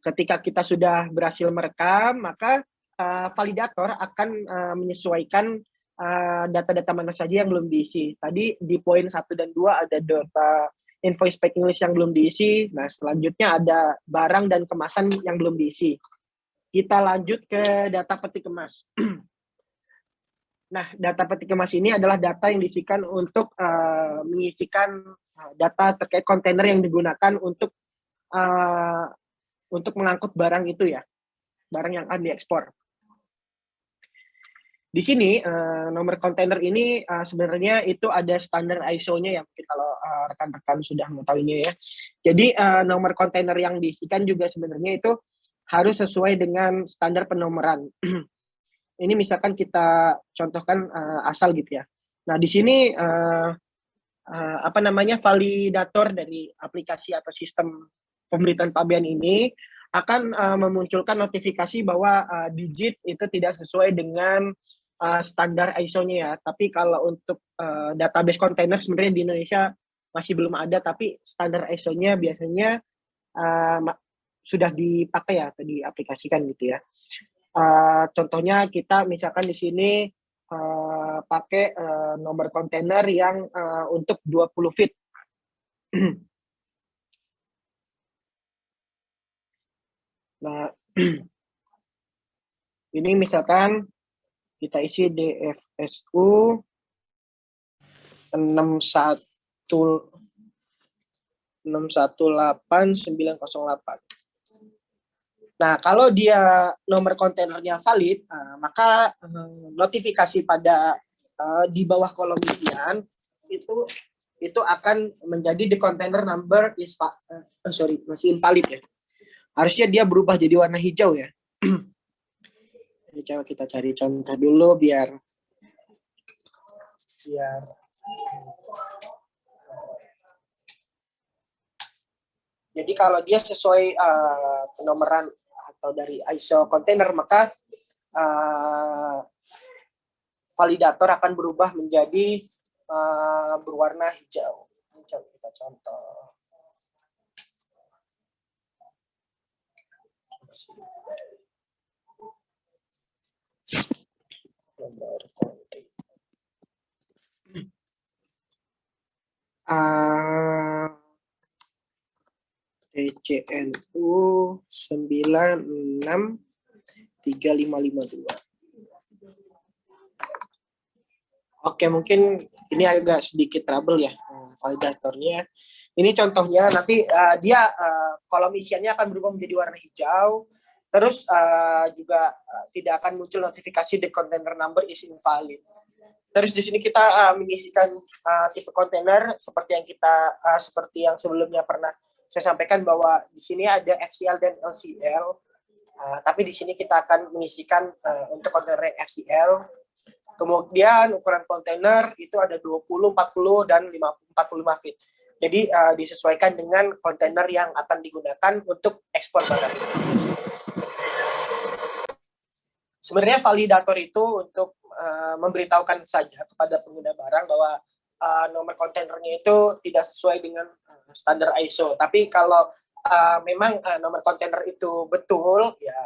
Ketika kita sudah berhasil merekam, maka validator akan menyesuaikan data-data mana saja yang belum diisi. Tadi di poin 1 dan 2 ada data invoice packing list yang belum diisi. Nah, selanjutnya ada barang dan kemasan yang belum diisi. Kita lanjut ke data peti kemas. Nah, data peti kemas ini adalah data yang diisikan untuk mengisikan data terkait kontainer yang digunakan untuk mengangkut barang itu ya, barang yang akan diekspor. Di sini nomor kontainer ini sebenarnya itu ada standar ISO-nya ya, mungkin kalau rekan-rekan sudah mengetahuinya ya. Jadi nomor kontainer yang diisikan juga sebenarnya itu harus sesuai dengan standar penomoran. Ini misalkan kita contohkan asal gitu ya. Nah, di sini validator dari aplikasi atau sistem pemberitaan pabean ini akan memunculkan notifikasi bahwa digit itu tidak sesuai dengan standar ISO-nya ya. Tapi kalau untuk database kontainer sebenarnya di Indonesia masih belum ada, tapi standar ISO-nya biasanya sudah dipakai ya atau diaplikasikan gitu ya. Contohnya kita misalkan di sini pakai nomor kontainer yang untuk 20 feet. Nah, ini misalkan kita isi DFSU 618908. Nah, kalau dia nomor kontainernya valid, maka notifikasi pada di bawah kolom isian itu akan menjadi the container number is masih invalid ya. Harusnya dia berubah jadi warna hijau ya. Coba kita cari contoh dulu biar jadi kalau dia sesuai penomoran atau dari ISO container, maka validator akan berubah menjadi berwarna hijau. Coba kita contoh. Nomor konten. TCNU 963552. Oke, mungkin ini agak sedikit trouble ya validatornya. Ini contohnya nanti dia kolom isiannya akan berubah menjadi warna hijau. Terus juga tidak akan muncul notifikasi the container number is invalid. Terus di sini kita mengisikan tipe kontainer seperti yang sebelumnya pernah saya sampaikan bahwa di sini ada FCL dan LCL. Tapi di sini kita akan mengisikan untuk kontainer FCL. Kemudian ukuran kontainer itu ada 20, 40, dan 45 feet. Jadi disesuaikan dengan kontainer yang akan digunakan untuk ekspor barang. Sebenarnya validator itu untuk memberitahukan saja kepada pengguna barang bahwa nomor kontainernya itu tidak sesuai dengan standar ISO. Tapi kalau memang nomor kontainer itu betul, ya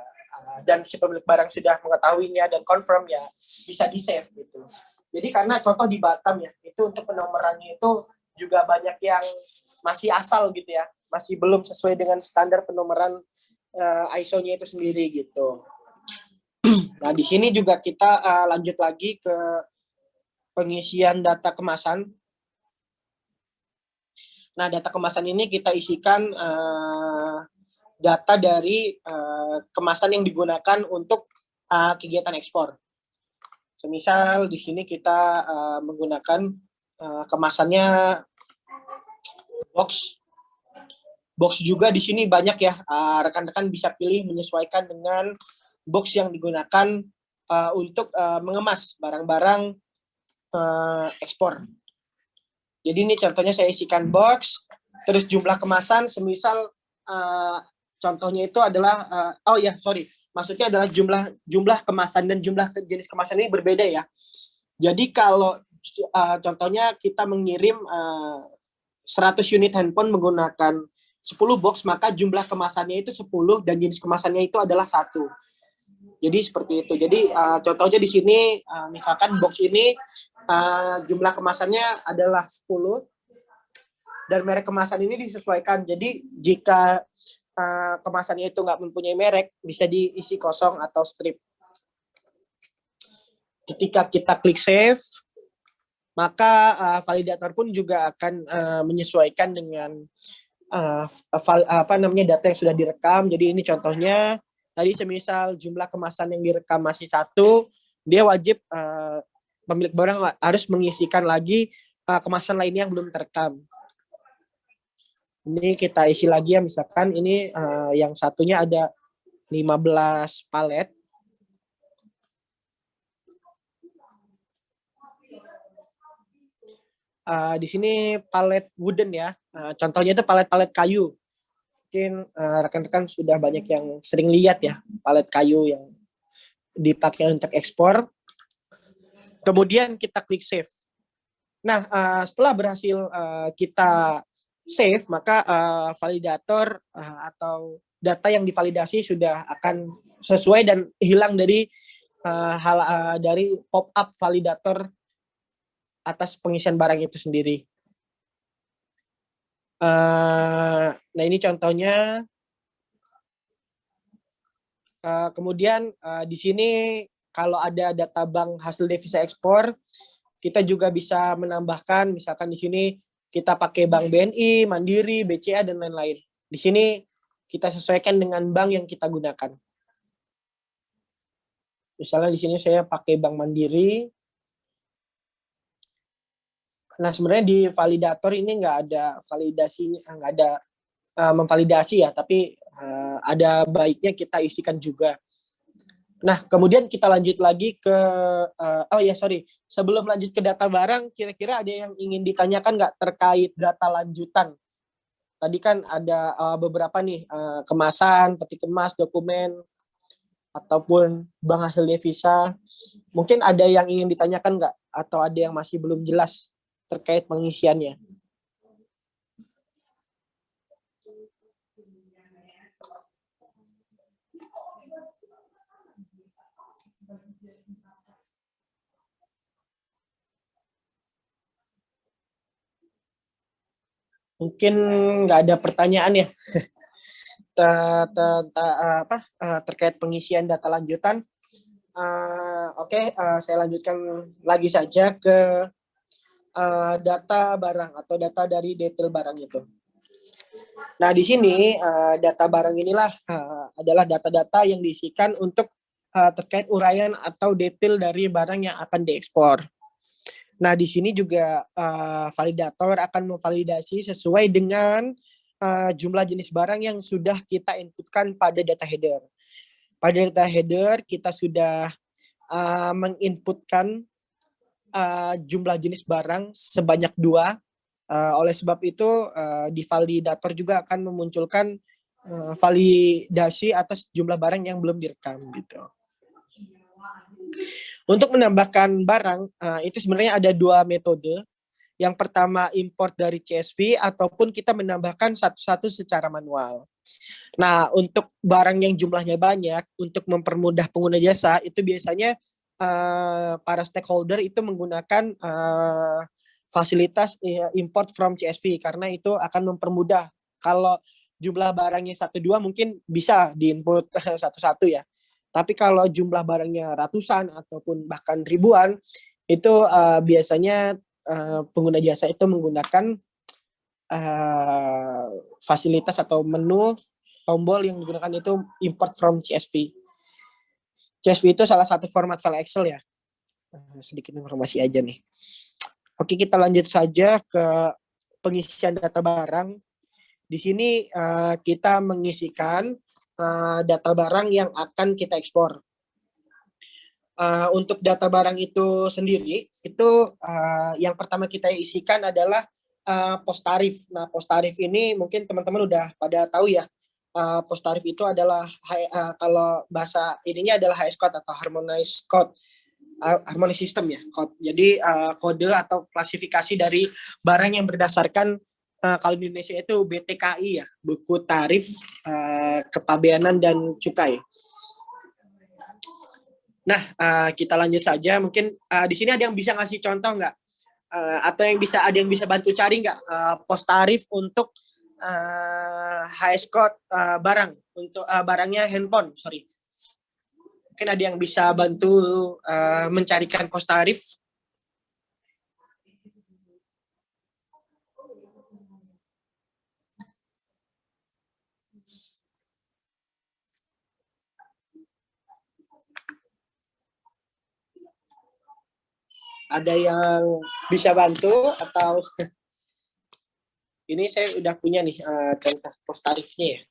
dan si pemilik barang sudah mengetahuinya dan confirm, ya bisa di save gitu. Jadi karena contoh di Batam ya, itu untuk penomorannya itu juga banyak yang masih asal gitu ya, masih belum sesuai dengan standar penomoran ISO-nya itu sendiri gitu. Nah di sini juga kita lanjut lagi ke pengisian data kemasan. Nah data kemasan ini kita isikan data dari kemasan yang digunakan untuk kegiatan ekspor. Semisal di sini kita menggunakan kemasannya box. Box juga di sini banyak ya, rekan-rekan bisa pilih menyesuaikan dengan box yang digunakan untuk mengemas barang-barang ekspor. Jadi ini contohnya saya isikan box, terus jumlah kemasan semisal contohnya itu adalah maksudnya adalah jumlah kemasan dan jumlah jenis kemasan ini berbeda ya. Jadi kalau contohnya kita mengirim 100 unit handphone menggunakan 10 box, maka jumlah kemasannya itu 10 dan jenis kemasannya itu adalah 1. Jadi seperti itu. Jadi contohnya di sini misalkan box ini jumlah kemasannya adalah 10 dan merek kemasan ini disesuaikan. Jadi jika kemasannya itu nggak mempunyai merek, bisa diisi kosong atau strip. Ketika kita klik save, maka validator pun juga akan menyesuaikan dengan data yang sudah direkam. Jadi ini contohnya tadi semisal jumlah kemasan yang direkam masih 1, dia wajib pemilik barang harus mengisikan lagi kemasan lainnya yang belum terekam. Ini kita isi lagi ya, misalkan ini yang satunya ada 15 palet. Di sini palet wooden ya, contohnya itu palet-palet kayu. Mungkin rekan-rekan sudah banyak yang sering lihat ya, palet kayu yang dipakai untuk ekspor. Kemudian kita klik save. Nah, setelah berhasil kita save, maka validator atau data yang divalidasi sudah akan sesuai dan hilang dari dari pop-up validator atas pengisian barang itu sendiri. Nah ini contohnya. Kemudian di sini kalau ada data bank hasil devisa ekspor, kita juga bisa menambahkan, misalkan di sini kita pakai bank BNI, Mandiri, BCA, dan lain-lain. Di sini kita sesuaikan dengan bank yang kita gunakan. Misalnya di sini saya pakai bank Mandiri. Nah sebenarnya di validator ini nggak ada validasinya, nggak ada memvalidasi ya, tapi ada baiknya kita isikan juga. Nah, kemudian kita lanjut lagi ke, sebelum lanjut ke data barang, kira-kira ada yang ingin ditanyakan nggak terkait data lanjutan? tadi kan ada beberapa nih kemasan, peti kemas, dokumen, ataupun bank hasil devisa. Mungkin ada yang ingin ditanyakan nggak? Atau ada yang masih belum jelas terkait pengisiannya? Mungkin nggak ada pertanyaan ya terkait pengisian data lanjutan. Oke, saya lanjutkan lagi saja ke data barang atau data dari detail barang itu. Nah, di sini data barang inilah adalah data-data yang diisikan untuk terkait uraian atau detail dari barang yang akan diekspor. Nah, di sini juga validator akan memvalidasi sesuai dengan jumlah jenis barang yang sudah kita inputkan pada data header. Pada data header kita sudah menginputkan jumlah jenis barang sebanyak 2. Oleh sebab itu di validator juga akan memunculkan validasi atas jumlah barang yang belum direkam gitu. Untuk menambahkan barang itu sebenarnya ada 2 metode. Yang pertama import dari CSV ataupun kita menambahkan satu-satu secara manual. Nah, untuk barang yang jumlahnya banyak, untuk mempermudah pengguna jasa itu biasanya para stakeholder itu menggunakan fasilitas import from CSV karena itu akan mempermudah. Kalau jumlah barangnya 1-2 mungkin bisa diinput satu-satu ya. Tapi kalau jumlah barangnya ratusan ataupun bahkan ribuan, itu biasanya pengguna jasa itu menggunakan fasilitas atau menu tombol yang digunakan itu import from CSV. CSV itu salah satu format file Excel ya. Sedikit informasi aja nih. Oke, kita lanjut saja ke pengisian data barang. Di sini kita mengisikan data barang yang akan kita ekspor. Untuk data barang itu sendiri, itu yang pertama kita isikan adalah pos tarif. Nah, pos tarif ini mungkin teman-teman udah pada tahu ya. Pos tarif itu adalah kalau bahasa ininya adalah HS code atau harmonized code, harmonic system ya, code. Jadi kode atau klasifikasi dari barang yang berdasarkan kalau di Indonesia itu BTKI ya, buku tarif kepabeanan dan cukai. Nah, kita lanjut saja. Mungkin di sini ada yang bisa ngasih contoh nggak? Atau ada yang bisa bantu cari nggak pos tarif untuk HS code barang untuk barangnya handphone, sorry. Mungkin ada yang bisa bantu mencarikan pos tarif. Ada yang bisa bantu atau ini saya udah punya nih contoh pos tarifnya ya.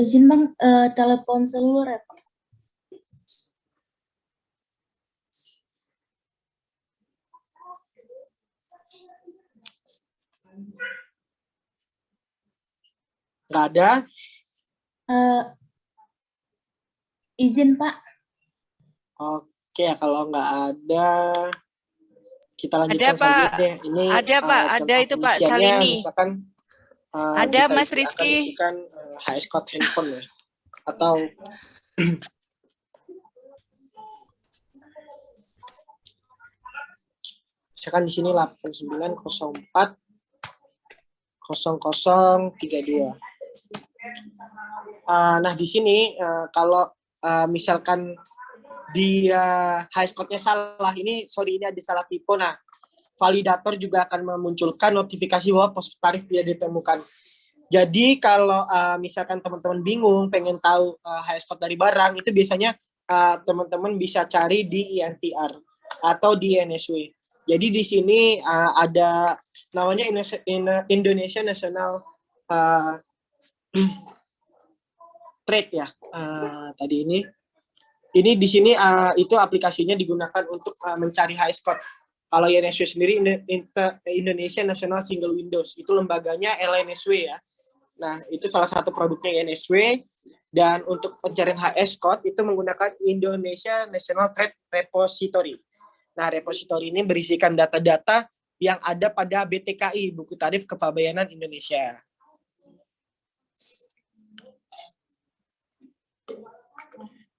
Izin Bang, telepon seluler ya Pak? Nggak ada? Izin Pak. Oke, kalau nggak ada, kita lanjutkan Ada, Pak. saja deh. Ini Ada, Pak. Ada itu, Pak. Salini. Misalkan, ada, Mas Rizky. Misalkan HS code handphone ya. Atau misalkan di sini 8904 0032. Nah, di sini kalau misalkan dia HS code-nya salah, ini ada salah tipe. Nah, validator juga akan memunculkan notifikasi bahwa pos tarif tidak ditemukan. Jadi kalau misalkan teman-teman bingung pengen tahu HS code dari barang, itu biasanya teman-teman bisa cari di INTR atau di NSW. Jadi di sini ada namanya Indonesia National Trade ya. Tadi ini di sini itu aplikasinya digunakan untuk mencari HS code Kalau INSW sendiri Indonesia National Single Windows, itu lembaganya LNSW ya. Nah, itu salah satu produknya INSW. Dan untuk pencarian HS code itu menggunakan Indonesia National Trade Repository. Nah, repository ini berisikan data-data yang ada pada BTKI, Buku Tarif Kepabeanan Indonesia.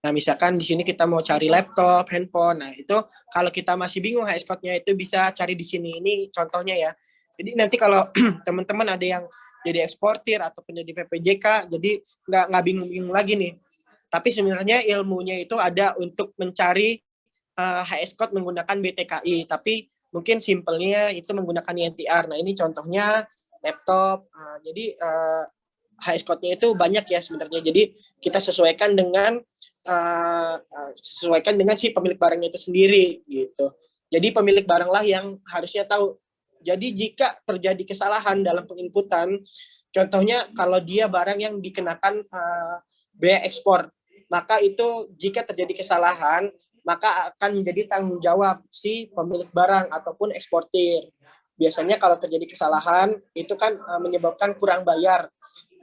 Nah, misalkan di sini kita mau cari laptop, handphone. Nah, itu kalau kita masih bingung HS code-nya itu bisa cari di sini. Ini contohnya ya. Jadi nanti kalau teman-teman ada yang jadi eksportir ataupun jadi PPJK, jadi nggak bingung-bingung lagi nih. Tapi sebenarnya ilmunya itu ada untuk mencari HS code menggunakan BTKI. Tapi mungkin simpelnya itu menggunakan INTR. Nah, ini contohnya laptop. Jadi HS code-nya itu banyak ya sebenarnya. Jadi kita sesuaikan dengan si pemilik barangnya itu sendiri gitu. Jadi pemilik baranglah yang harusnya tahu. Jadi jika terjadi kesalahan dalam penginputan, contohnya kalau dia barang yang dikenakan bea ekspor, maka itu jika terjadi kesalahan, maka akan menjadi tanggung jawab si pemilik barang ataupun eksportir. Biasanya kalau terjadi kesalahan, itu kan menyebabkan kurang bayar.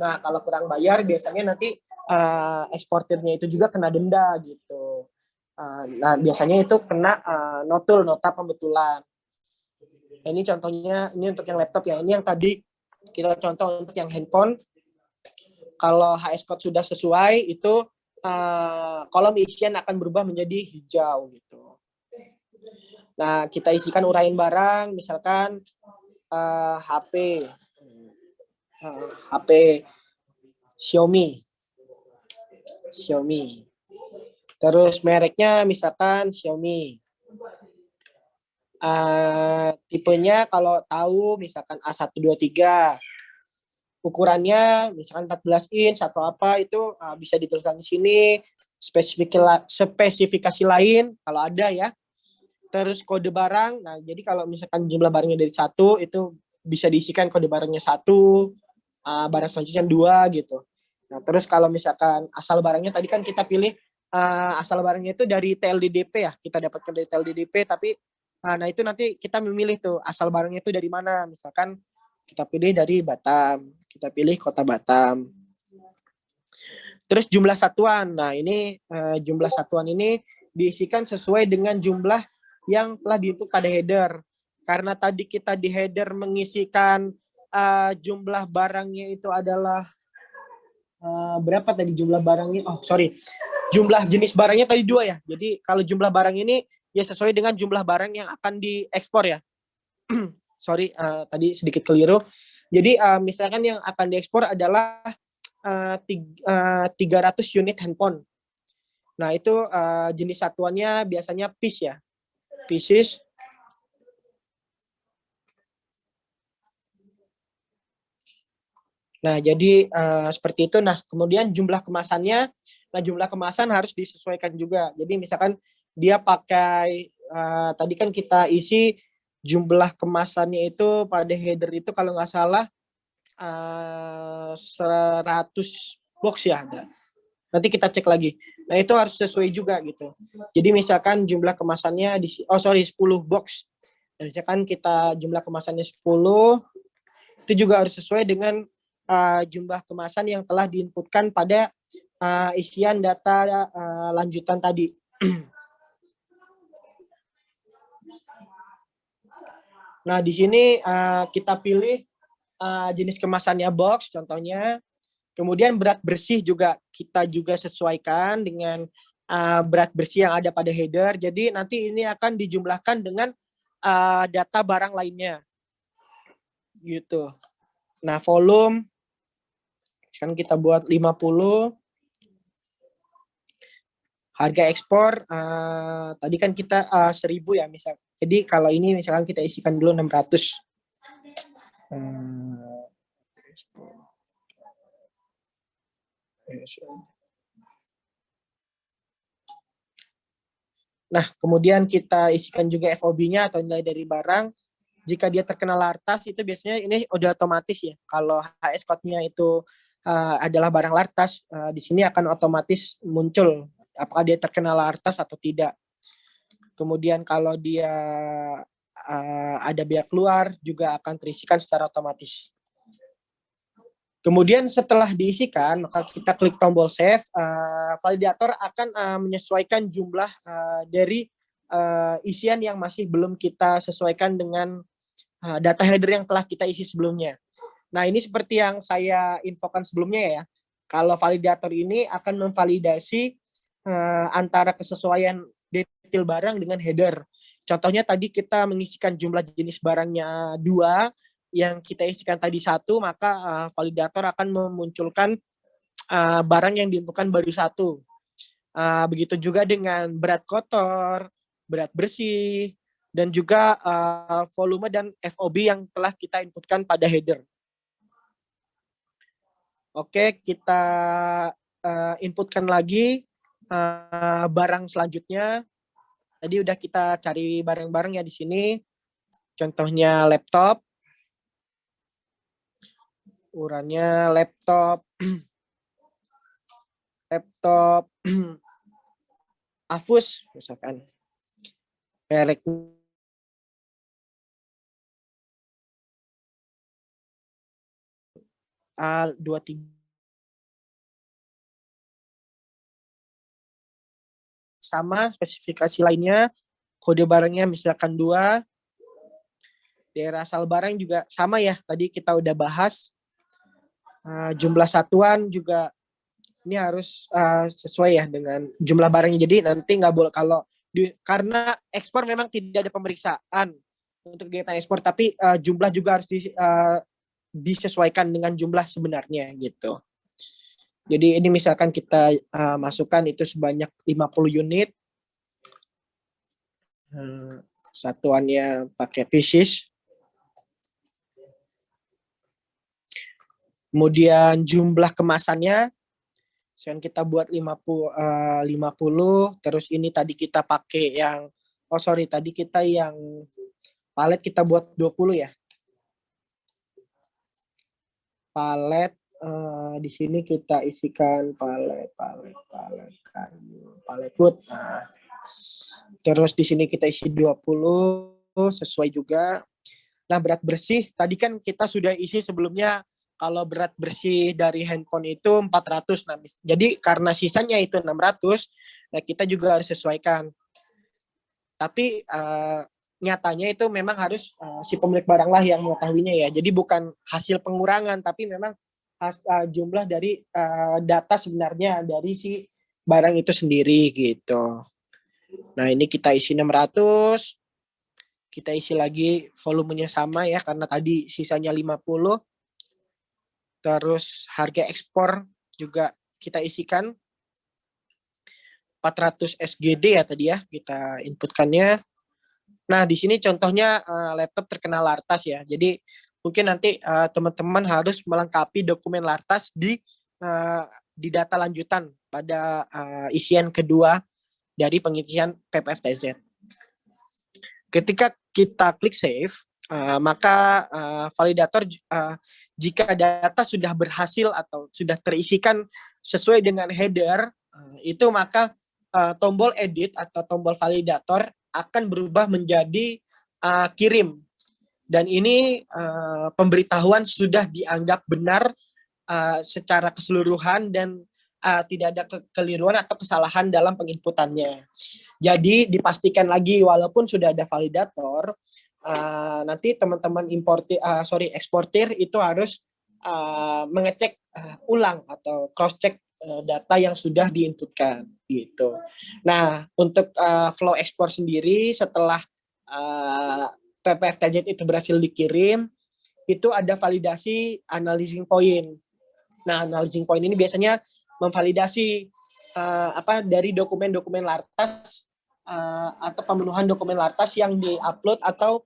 Nah, kalau kurang bayar, biasanya nanti eksportirnya itu juga kena denda gitu. Nah, biasanya itu kena notul, nota pembetulan. Ini contohnya, ini untuk yang laptop ya. Ini yang tadi kita contoh untuk yang handphone. Kalau HS code sudah sesuai, itu kolom isian akan berubah menjadi hijau gitu. Nah, kita isikan uraian barang, misalkan HP Xiaomi. Terus mereknya misalkan Xiaomi. Tipenya kalau tahu misalkan A123. Ukurannya misalkan 14 inch atau apa itu bisa dituliskan di sini. Spesifikasi lain kalau ada ya. Terus kode barang. Nah, jadi kalau misalkan jumlah barangnya dari 1 itu bisa diisikan kode barangnya 1, barang selanjutnya 2 gitu. Nah, terus kalau misalkan asal barangnya tadi kan kita pilih asal barangnya itu dari TLDDP ya, kita dapatkan dari TLDDP, tapi nah itu nanti kita memilih tuh asal barangnya itu dari mana. Misalkan kita pilih dari Batam, kita pilih kota Batam. Terus jumlah satuan. Nah, ini jumlah satuan ini diisikan sesuai dengan jumlah yang telah diinput pada header. Karena tadi kita di header mengisikan jumlah barangnya itu adalah berapa tadi jumlah barangnya? Jumlah jenis barangnya tadi 2 ya. Jadi kalau jumlah barang ini ya sesuai dengan jumlah barang yang akan diekspor ya. Tadi sedikit keliru. Jadi misalkan yang akan diekspor adalah 300 unit handphone. Nah, itu jenis satuannya biasanya piece ya. Pieces. Nah, jadi seperti itu. Nah, kemudian jumlah kemasannya, jumlah kemasan harus disesuaikan juga. Jadi misalkan dia pakai, tadi kan kita isi jumlah kemasannya itu pada header itu kalau nggak salah 100 box ya ada. Nanti kita cek lagi. Nah, itu harus sesuai juga gitu. Jadi misalkan jumlah kemasannya 10 box. Nah, misalkan kita jumlah kemasannya 10, itu juga harus sesuai dengan jumlah kemasan yang telah diinputkan pada isian data lanjutan tadi. Nah, di sini kita pilih jenis kemasannya box contohnya. Kemudian berat bersih juga kita juga sesuaikan dengan berat bersih yang ada pada header. Jadi nanti ini akan dijumlahkan dengan data barang lainnya. Gitu. Nah, volume sekarang kita buat 50. Harga ekspor tadi kan kita 1.000 ya misal. Jadi kalau ini misalkan kita isikan dulu 600. Nah, kemudian kita isikan juga FOB-nya atau nilai dari barang. Jika dia terkena lartas itu biasanya ini udah otomatis ya. Kalau HS code-nya itu adalah barang lartas, di sini akan otomatis muncul apakah dia terkena lartas atau tidak. Kemudian kalau dia ada biaya keluar juga akan terisikan secara otomatis. Kemudian setelah diisikan, maka kita klik tombol save. Validator akan menyesuaikan jumlah dari isian yang masih belum kita sesuaikan dengan data header yang telah kita isi sebelumnya. Nah, ini seperti yang saya infokan sebelumnya ya. Kalau validator ini akan memvalidasi antara kesesuaian detail barang dengan header. Contohnya tadi kita mengisikan jumlah jenis barangnya 2, yang kita isikan tadi 1, maka validator akan memunculkan barang yang diinfokan baru 1. Begitu juga dengan berat kotor, berat bersih, dan juga volume dan FOB yang telah kita inputkan pada header. Oke, kita inputkan lagi barang selanjutnya. Tadi udah kita cari barang-barang ya di sini. Contohnya laptop. Ukurannya laptop Asus misalkan. Merek 23 sama spesifikasi lainnya, kode barangnya misalkan 2, daerah asal barang juga sama ya, tadi kita udah bahas. Jumlah satuan juga ini harus sesuai ya dengan jumlah barangnya. Jadi nanti nggak boleh karena ekspor memang tidak ada pemeriksaan untuk kegiatan ekspor, tapi jumlah juga harus disesuaikan dengan jumlah sebenarnya gitu. Jadi ini misalkan kita masukkan itu sebanyak 50 unit. Satuannya pakai pieces. Kemudian jumlah kemasannya sekarang kita buat 50, terus ini tadi kita pakai yang tadi kita yang palet kita buat 20 ya. Palet di sini kita isikan palet kayu, palet wood. Terus di sini kita isi 20 sesuai juga. Nah, berat bersih tadi kan kita sudah isi sebelumnya. Kalau berat bersih dari handphone itu 400. Nah, jadi karena sisanya itu 600, nah kita juga harus sesuaikan. Tapi nyatanya itu memang harus si pemilik barang lah yang mengetahuinya ya. Jadi bukan hasil pengurangan, tapi memang jumlah dari data sebenarnya dari si barang itu sendiri gitu. Nah, ini kita isi 600. Kita isi lagi volumenya sama ya, karena tadi sisanya 50. Terus harga ekspor juga kita isikan 400 SGD ya tadi ya kita inputkannya. Nah, di sini contohnya laptop terkena lartas ya. Jadi mungkin nanti teman-teman harus melengkapi dokumen lartas di data lanjutan pada isian kedua dari pengisian PPFTZ. Ketika kita klik save, maka validator jika data sudah berhasil atau sudah terisikan sesuai dengan header, itu maka tombol edit atau tombol validator akan berubah menjadi kirim. Dan ini pemberitahuan sudah dianggap benar secara keseluruhan dan tidak ada kekeliruan atau kesalahan dalam penginputannya. Jadi dipastikan lagi walaupun sudah ada validator, nanti teman-teman eksportir itu harus mengecek ulang atau cross check data yang sudah diinputkan gitu. Nah, untuk flow ekspor sendiri setelah PPFTZ itu berhasil dikirim, itu ada validasi analyzing point. Nah, analyzing point ini biasanya memvalidasi dari dokumen-dokumen lartas atau pemenuhan dokumen lartas yang diupload atau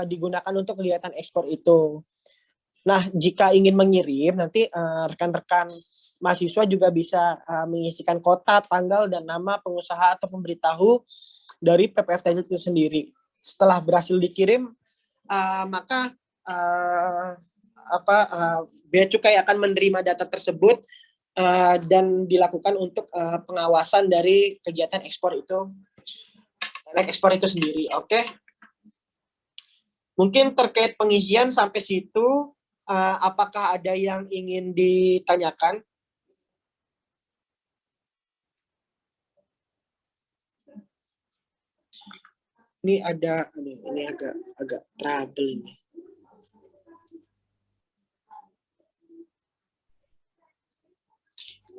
digunakan untuk kegiatan ekspor itu. Nah, jika ingin mengirim, nanti rekan-rekan mahasiswa juga bisa mengisikan kota, tanggal, dan nama pengusaha atau pemberitahu dari PPFTZ itu sendiri. Setelah berhasil dikirim, maka Bea Cukai akan menerima data tersebut dan dilakukan untuk pengawasan dari kegiatan ekspor itu sendiri. Oke. Mungkin terkait pengisian sampai situ, apakah ada yang ingin ditanyakan? Ini ada, ini agak trouble ini.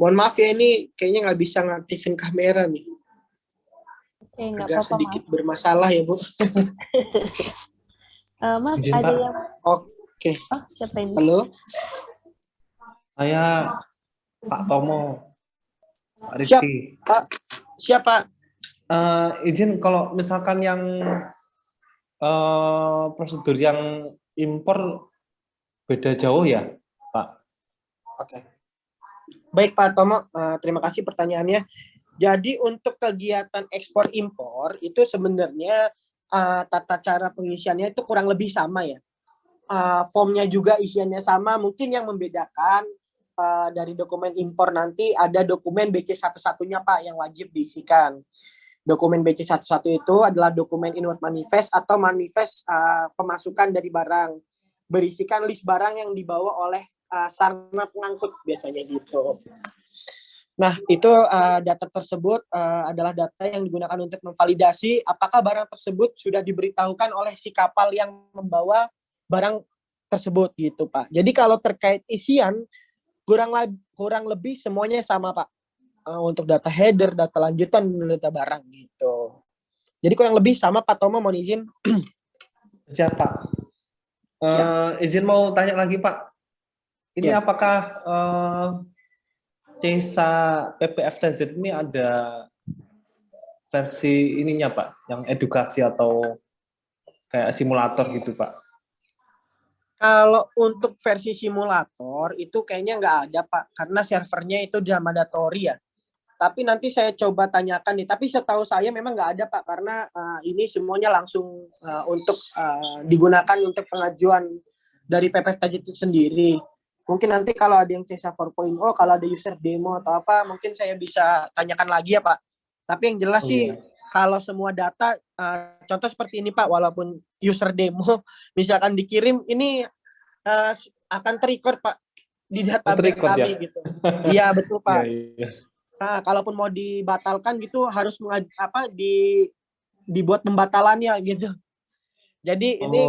Mohon maaf ya, ini kayaknya nggak bisa ngaktifin kamera nih. Oke, nggak Agak apa-apa, sedikit bermasalah ya, Bu. Mas, Izin, ada Pak. yang... Oke. Oh, siapa ini? Halo. Saya Pak Tomo, Pak Siap, Rizky. Pak. Siapa? Izin kalau misalkan yang prosedur yang impor beda jauh ya, Pak? Oke. Baik Pak Tomo, terima kasih pertanyaannya. Jadi untuk kegiatan ekspor impor itu sebenarnya tata cara pengisiannya itu kurang lebih sama ya. Formnya juga isiannya sama, mungkin yang membedakan dari dokumen impor nanti ada dokumen BC11-nya Pak yang wajib diisikan. Dokumen BC11 itu adalah dokumen inward manifest atau manifest pemasukan dari barang. Berisikan list barang yang dibawa oleh sarana pengangkut biasanya gitu. Nah, itu data tersebut adalah data yang digunakan untuk memvalidasi apakah barang tersebut sudah diberitahukan oleh si kapal yang membawa barang tersebut gitu, Pak. Jadi kalau terkait isian kurang lebih semuanya sama, Pak. Untuk data header, data lanjutan, data barang gitu. Jadi kurang lebih sama, Pak Tomo, mohon izin. Siap, Pak. Izin mau tanya lagi, Pak. Ini Ya. apakah CESA PPFTZ ini ada versi ininya, Pak, yang edukasi atau kayak simulator gitu, Pak? Kalau untuk versi simulator itu kayaknya nggak ada, Pak, karena servernya itu udah mandatory ya. Tapi nanti saya coba tanyakan nih. Tapi setahu saya memang nggak ada, Pak, karena ini semuanya langsung untuk digunakan untuk pengajuan dari PPFTZ itu sendiri. Mungkin nanti kalau ada yang CESA 4.0, kalau ada user demo atau apa, mungkin saya bisa tanyakan lagi ya, Pak. Tapi yang jelas sih, kalau semua data, contoh seperti ini, Pak, walaupun user demo, misalkan dikirim, ini akan terrecord, Pak, di database kami, ya? Gitu. Iya, betul, Pak. Ya. Nah, kalaupun mau dibatalkan gitu, harus dibuat pembatalannya gitu. Jadi ini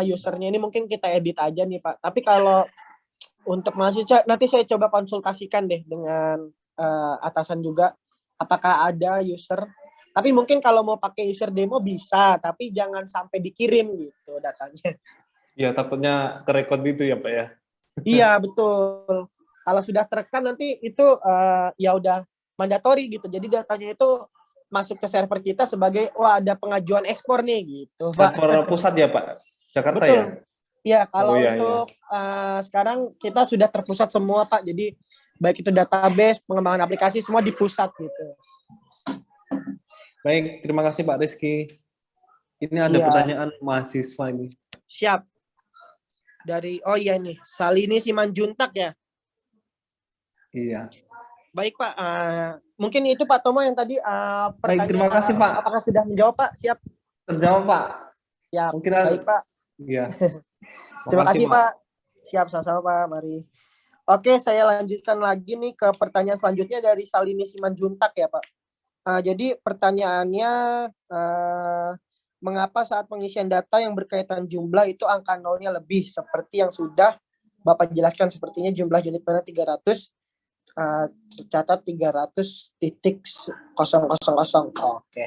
usernya ini mungkin kita edit aja nih, Pak. Tapi kalau untuk mahasiswa nanti saya coba konsultasikan deh dengan atasan juga apakah ada user. Tapi mungkin kalau mau pakai user demo bisa, tapi jangan sampai dikirim gitu datanya. Iya, takutnya kerekod itu ya, Pak ya. Iya, betul. Kalau sudah terekam nanti itu ya udah mandatori gitu. Jadi datanya itu masuk ke server kita sebagai ada pengajuan ekspor nih gitu, Pak. Server pusat ya, Pak? Jakarta. Betul. Ya? Iya, kalau untuk sekarang kita sudah terpusat semua, Pak. Jadi baik itu database, pengembangan aplikasi semua di pusat gitu. Baik, terima kasih Pak Rizky. Ini ada pertanyaan mahasiswa ini. Siap. Dari nih, Salini Simanjuntak ya. Iya. Baik Pak, mungkin itu Pak Tomo yang tadi pertanyaan. Baik, terima kasih Pak. Apakah sudah menjawab Pak? Siap. Terjawab Pak. Ya, mungkin baik Pak. Iya. Terima kasih Pak. Siap, sama-sama Pak. Mari. Oke, saya lanjutkan lagi nih ke pertanyaan selanjutnya dari Salini Simanjuntak ya Pak. Jadi pertanyaannya, mengapa saat pengisian data yang berkaitan jumlah itu angka nolnya lebih seperti yang sudah Bapak jelaskan, sepertinya jumlah unit mana 300, tercatat 300.000. Oke.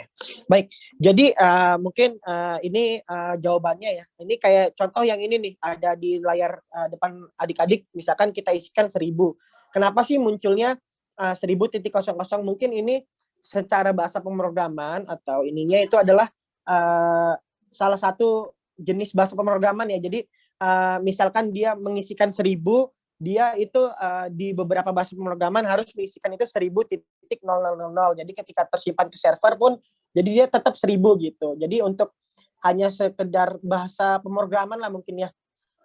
Baik. Jadi mungkin ini jawabannya ya. Ini kayak contoh yang ini nih, ada di layar depan adik-adik, misalkan kita isikan 1000. Kenapa sih munculnya 1000.00? Mungkin ini secara bahasa pemrograman atau ininya itu adalah salah satu jenis bahasa pemrograman ya. Jadi misalkan dia mengisikan 1000, dia itu di beberapa bahasa pemrograman harus mengisikan itu 1000.00. Jadi ketika tersimpan ke server pun jadi dia tetap 1000 gitu. Jadi untuk hanya sekedar bahasa pemrograman lah mungkin ya,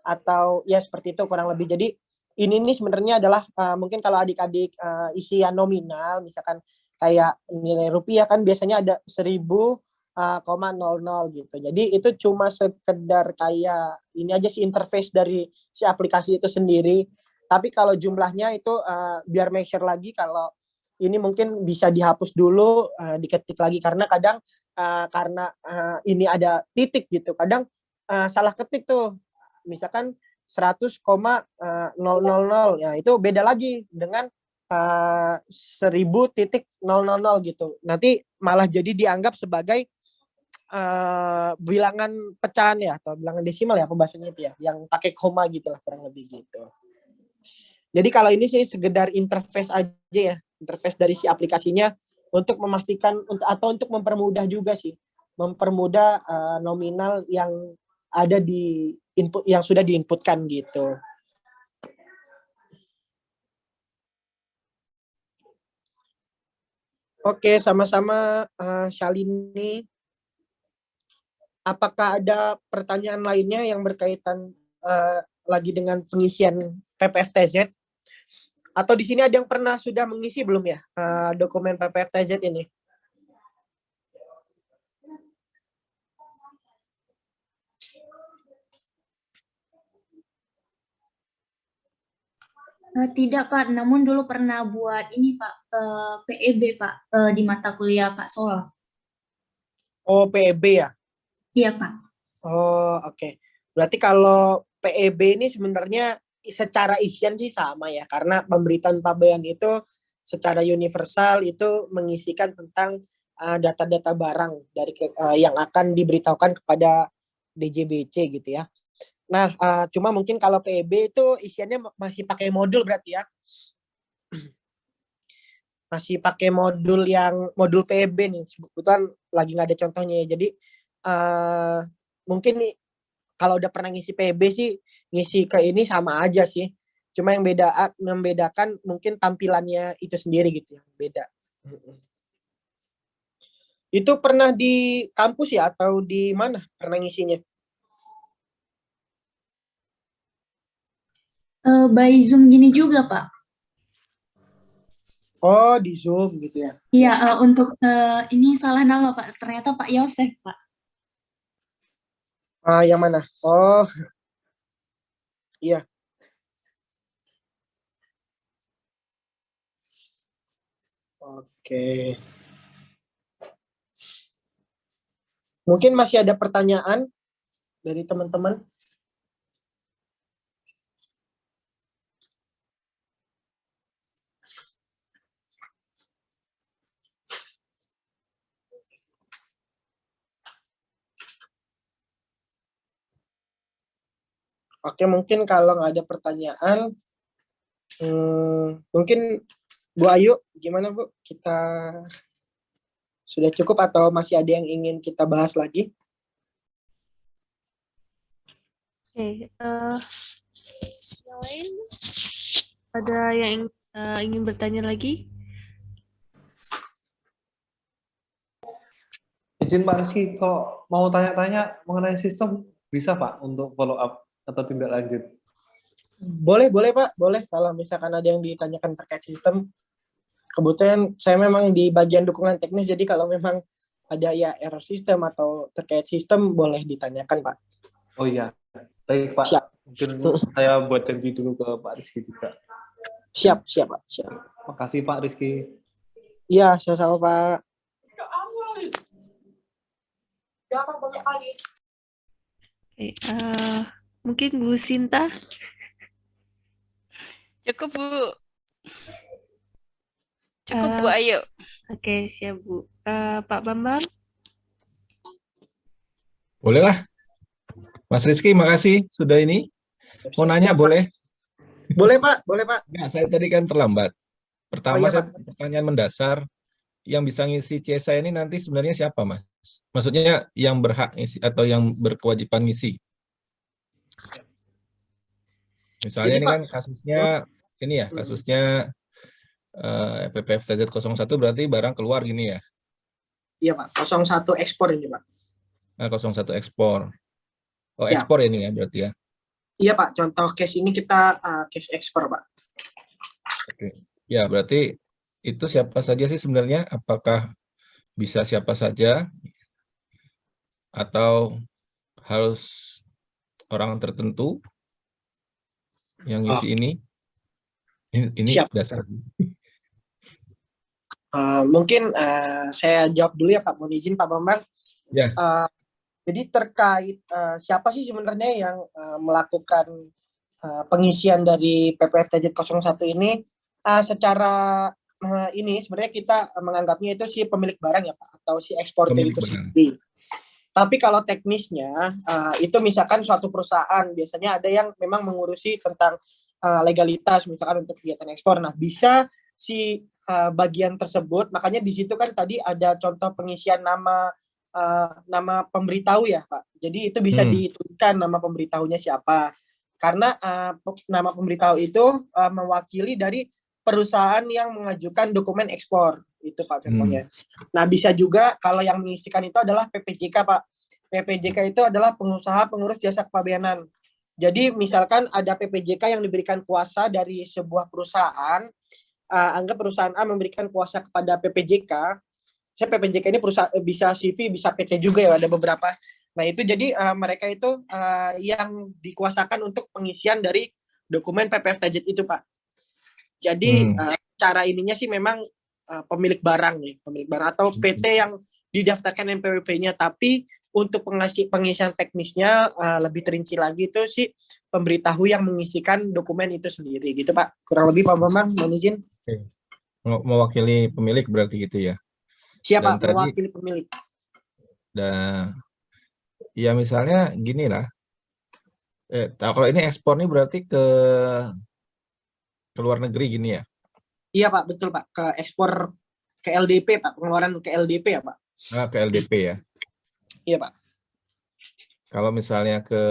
atau ya seperti itu kurang lebih. Jadi ini sebenarnya adalah mungkin kalau adik-adik isian nominal, misalkan kayak nilai rupiah kan biasanya ada 1000 gitu. Jadi itu cuma sekedar kayak ini aja sih interface dari si aplikasi itu sendiri. Tapi kalau jumlahnya itu biar make sure lagi kalau ini mungkin bisa dihapus dulu, diketik lagi karena kadang karena ini ada titik gitu. Kadang salah ketik tuh. Misalkan 100,000 ya itu beda lagi dengan 1000.000 gitu. Nanti malah jadi dianggap sebagai bilangan pecahan ya atau bilangan desimal ya pembahasannya itu ya, yang pakai koma gitu lah kurang lebih gitu. Jadi kalau ini sih sekedar interface aja ya, interface dari si aplikasinya untuk memastikan atau untuk mempermudah juga sih, mempermudah nominal yang ada di input yang sudah diinputkan gitu. Oke, sama-sama Shalini. Apakah ada pertanyaan lainnya yang berkaitan lagi dengan pengisian PPFTZ? Atau di sini ada yang pernah sudah mengisi belum ya dokumen PPFTZ ini? Tidak Pak, namun dulu pernah buat ini Pak, PEB Pak, di mata kuliah Pak Sol. Oh, PEB ya? Iya Pak. Oh, oke. Berarti kalau PEB ini sebenarnya secara isian sih sama ya, karena pemberitaan pabean itu secara universal itu mengisikan tentang data-data barang dari yang akan diberitahukan kepada DJBC gitu ya. Nah, cuma mungkin kalau PEB itu isiannya masih pakai modul berarti ya. Masih pakai modul modul PEB nih. Kebetulan lagi nggak ada contohnya ya. Jadi mungkin nih kalau udah pernah ngisi PEB sih ngisi ke ini sama aja sih. Cuma yang membedakan mungkin tampilannya itu sendiri gitu yang beda. Itu pernah di kampus ya atau di mana pernah ngisinya? By Zoom gini juga Pak. Oh, di Zoom gitu ya? Iya, untuk ini salah nama Pak. Ternyata Pak Yosef Pak. Yang mana? Oh, iya. Oke. Mungkin masih ada pertanyaan dari teman-teman? Oke, mungkin kalau nggak ada pertanyaan, mungkin Bu Ayu, gimana Bu? Kita sudah cukup atau masih ada yang ingin kita bahas lagi? Oke, yang lain ada yang ingin bertanya lagi? Izin Pak Rizky, kalau mau tanya-tanya mengenai sistem, bisa Pak untuk follow up atau tindak lanjut? Boleh Pak, boleh. Kalau misalkan ada yang ditanyakan terkait sistem, kebetulan saya memang di bagian dukungan teknis, jadi kalau memang ada ya error sistem atau terkait sistem, boleh ditanyakan Pak. Oh iya, baik Pak. Siap. Mungkin saya buat janji dulu ke Pak Rizky juga. Siap Pak. Siap. Makasih Pak Rizky. Iya, sama-sama Pak. Oke, mungkin Bu Sinta. Cukup Bu. Cukup Bu Ayu. Oke, siap Bu. Pak Bambang. Bolehlah. Mas Rizky, makasih sudah ini. Mau nanya boleh? Boleh Pak. Ya, saya tadi kan terlambat. Pertama, iya, saya pertanyaan mendasar. Yang bisa ngisi C saya ini nanti sebenarnya siapa, Mas? Maksudnya yang berhak ngisi atau yang berkewajiban ngisi. Misalnya jadi, ini Pak, kan kasusnya, ini ya, kasusnya PPFTZ 01 berarti barang keluar gini ya? Iya Pak, 01 ekspor ini Pak. 01 ekspor. Oh, Ya. ekspor ini ya berarti ya? Iya Pak, contoh case ini kita case ekspor Pak. Oke. Ya, berarti itu siapa saja sih sebenarnya? Apakah bisa siapa saja? atau harus orang tertentu yang ngisi ini? Ini Siap. dasar. Mungkin saya jawab dulu ya Pak, mohon izin Pak Bambang. Ya. Jadi terkait siapa sih sebenarnya yang melakukan pengisian dari PPFTZ 01 ini, secara ini sebenarnya kita menganggapnya itu si pemilik barang ya Pak, atau si eksportir Pemilik itu barang. sendiri. Tapi kalau teknisnya itu misalkan suatu perusahaan biasanya ada yang memang mengurusi tentang legalitas misalkan untuk kegiatan ekspor. Nah, bisa si bagian tersebut, makanya di situ kan tadi ada contoh pengisian nama pemberitahu ya Pak. Jadi itu bisa dituliskan nama pemberitahunya siapa. Karena nama pemberitahu itu mewakili dari perusahaan yang mengajukan dokumen ekspor. Itu Pak contohnya. Nah, bisa juga kalau yang mengisikan itu adalah PPJK Pak. PPJK itu adalah pengusaha pengurus jasa kepabeanan. Jadi misalkan ada PPJK yang diberikan kuasa dari sebuah perusahaan, anggap perusahaan A memberikan kuasa kepada PPJK. Saya PPJK ini perusahaan bisa CV, bisa PT juga ya, ada beberapa. Nah itu jadi mereka itu yang dikuasakan untuk pengisian dari dokumen PPFTZ itu Pak. Jadi cara ininya sih memang pemilik barang nih, pemilik barang atau PT yang didaftarkan NPWP-nya, tapi untuk pengisian teknisnya lebih terinci lagi itu si pemberitahu yang mengisikan dokumen itu sendiri gitu Pak. Kurang lebih Pak Bambang, mohon izin. Mewakili pemilik berarti gitu ya. Siapa Dan mewakili pemilik? Dan ya misalnya gini lah. Kalau ini ekspor nih berarti ke luar negeri gini ya? Iya Pak, betul Pak. Ke ekspor ke LDP Pak, pengeluaran ke LDP ya Pak. Nah, ke LDP ya. Iya Pak. Kalau misalnya ke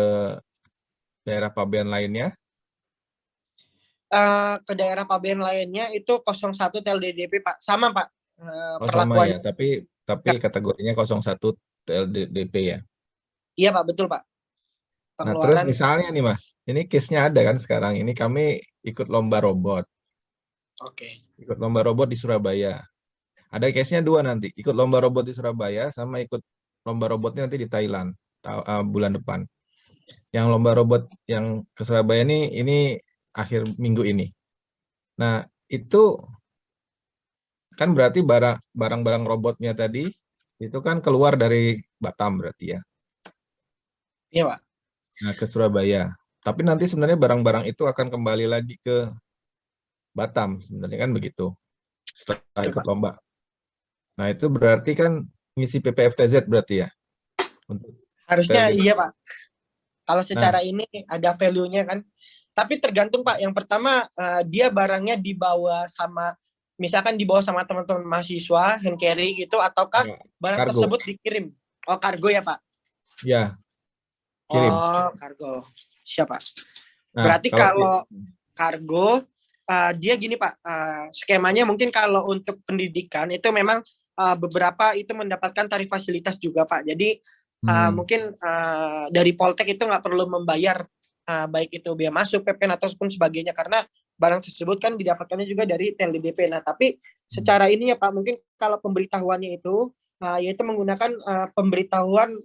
daerah pabean lainnya? Ke daerah pabean lainnya itu 01 TLDDP Pak. Sama Pak. Sama ya, tapi kategorinya 01 TLDP ya. Iya Pak, betul Pak. Nah, terus misalnya nih Mas, ini case-nya ada kan sekarang, ini kami ikut lomba robot. Oke. Ikut lomba robot di Surabaya. Ada case-nya dua nanti, ikut lomba robot di Surabaya sama ikut lomba robotnya nanti di Thailand bulan depan. Yang lomba robot yang ke Surabaya ini akhir minggu ini. Nah, itu kan berarti barang-barang robotnya tadi itu kan keluar dari Batam berarti ya. Iya Pak. Nah, ke Surabaya. Tapi nanti sebenarnya barang-barang itu akan kembali lagi ke Batam sebenarnya kan begitu. Setelah ikut lomba. Nah, itu berarti kan ngisi PPFTZ berarti ya? Harusnya iya Pak. Kalau secara ini ada value-nya kan. Tapi tergantung Pak. Yang pertama dia barangnya dibawa sama, misalkan dibawa sama teman-teman mahasiswa, hand carry gitu, ataukah barang kargo tersebut dikirim? Oh, kargo ya Pak? Ya, kirim. Oh, kargo. Siapa? Nah, berarti kalau kargo, dia gini Pak, skemanya mungkin kalau untuk pendidikan itu memang beberapa itu mendapatkan tarif fasilitas juga Pak. Jadi mungkin dari Poltek itu nggak perlu membayar baik itu biaya masuk, PPN ataupun sebagainya, karena barang tersebut kan didapatkannya juga dari TLDDP. Nah, tapi secara ini ya Pak, mungkin kalau pemberitahuannya itu yaitu menggunakan pemberitahuan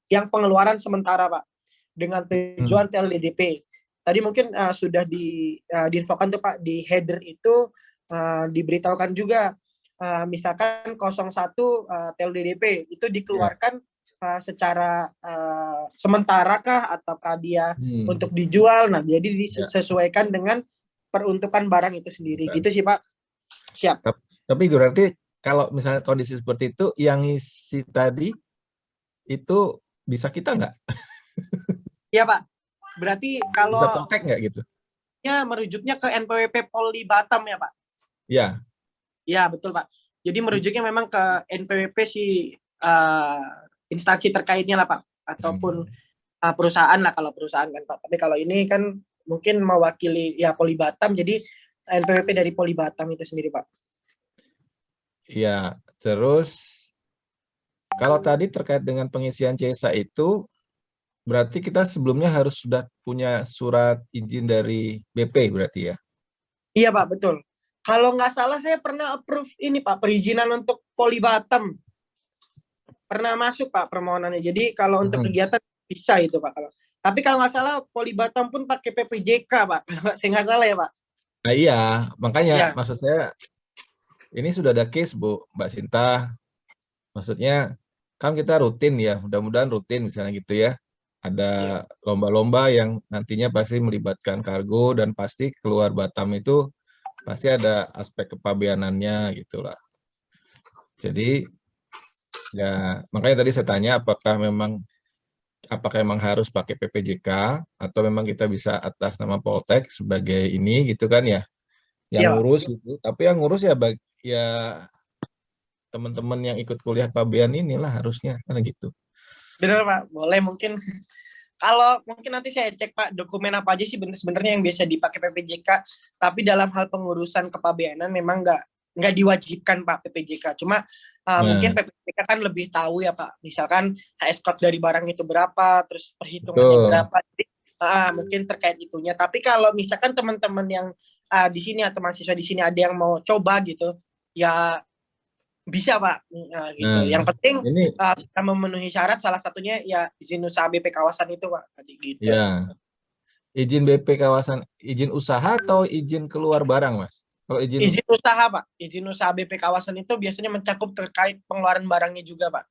yang pengeluaran sementara Pak, dengan tujuan TLDDP. Tadi mungkin sudah diinfokan tuh Pak, di header itu diberitahukan juga misalkan 01 TLDDP itu dikeluarkan secara sementara kah ataukah dia untuk dijual. Nah, jadi disesuaikan dengan peruntukan barang itu sendiri. Gitu sih Pak. Siap. Tapi berarti kalau misalnya kondisi seperti itu, yang isi tadi itu bisa kita nggak? Iya Pak. Berarti kalau bisa Poltek nggak gitu? Ya, merujuknya ke NPWP Polri Batam ya Pak? Ya. Ya, betul Pak. Jadi merujuknya memang ke NPWP si instansi terkaitnya lah Pak, ataupun perusahaan lah kalau perusahaan kan Pak. Tapi kalau ini kan mungkin mewakili ya Polri Batam, jadi NPWP dari Polri Batam itu sendiri Pak. Iya, terus kalau tadi terkait dengan pengisian CESA itu, berarti kita sebelumnya harus sudah punya surat izin dari BP berarti ya? Iya Pak, betul. Kalau nggak salah saya pernah approve ini Pak, perizinan untuk Polri Batam. pernah masuk Pak permohonannya. Jadi kalau untuk Mhm. kegiatan bisa itu Pak. Tapi kalau nggak salah Poli Batam pun pakai PPJK Pak. Kalau saya nggak salah ya Pak. Nah iya, makanya Ya. maksud saya ini sudah ada case Bu, Mbak Sinta. Maksudnya kan kita rutin ya, mudah-mudahan rutin misalnya gitu ya. Ada lomba-lomba yang nantinya pasti melibatkan kargo dan pasti keluar Batam itu pasti ada aspek kepabeanannya gitulah. Jadi ya makanya tadi saya tanya apakah memang harus pakai PPJK atau memang kita bisa atas nama Poltek sebagai ini gitu kan ya, yang Iya. ngurus gitu. Tapi yang ngurus ya ya teman-teman yang ikut kuliah pabean inilah harusnya kan gitu. Benar Pak, boleh mungkin. Kalau mungkin nanti saya cek Pak dokumen apa aja sih sebenarnya yang biasa dipakai PPJK. Tapi dalam hal pengurusan kepabeanan memang nggak diwajibkan Pak PPJK. Cuma mungkin PPJK kan lebih tahu ya Pak. Misalkan HS code dari barang itu berapa, terus perhitungannya Betul. berapa. Jadi mungkin terkait itunya. Tapi kalau misalkan teman-teman yang di sini atau mahasiswa di sini ada yang mau coba gitu, ya bisa Pak, gitu. Nah, Yang penting ini sudah memenuhi syarat, salah satunya ya izin usaha BP kawasan itu Pak, tadi gitu. ya izin BP kawasan, izin usaha atau izin keluar barang Mas? Kalau Izin usaha Pak, izin usaha BP kawasan itu biasanya mencakup terkait pengeluaran barangnya juga Pak,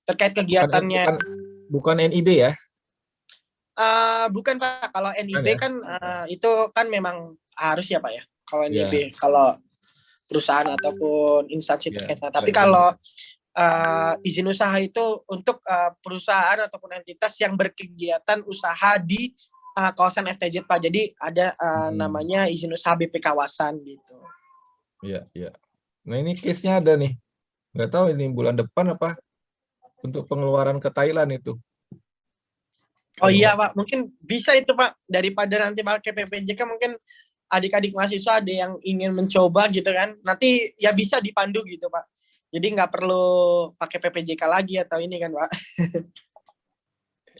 terkait kegiatannya. bukan NIB ya? Bukan Pak, kalau NIB ya? kan itu kan memang harus ya Pak ya, kalau Ya. NIB, kalau perusahaan ataupun instansi Ya, terkait. Tapi saya kalau izin usaha itu untuk perusahaan ataupun entitas yang berkegiatan usaha di kawasan FTZ Pak. Jadi ada namanya izin usaha BP kawasan gitu. Iya, iya. Nah ini case-nya ada nih. Nggak tahu ini bulan depan apa untuk pengeluaran ke Thailand itu. Oh iya Pak, mungkin bisa itu Pak, daripada nanti pakai PPJK mungkin adik-adik mahasiswa ada yang ingin mencoba gitu kan, nanti ya bisa dipandu gitu Pak. Jadi nggak perlu pakai PPJK lagi atau ini kan Pak.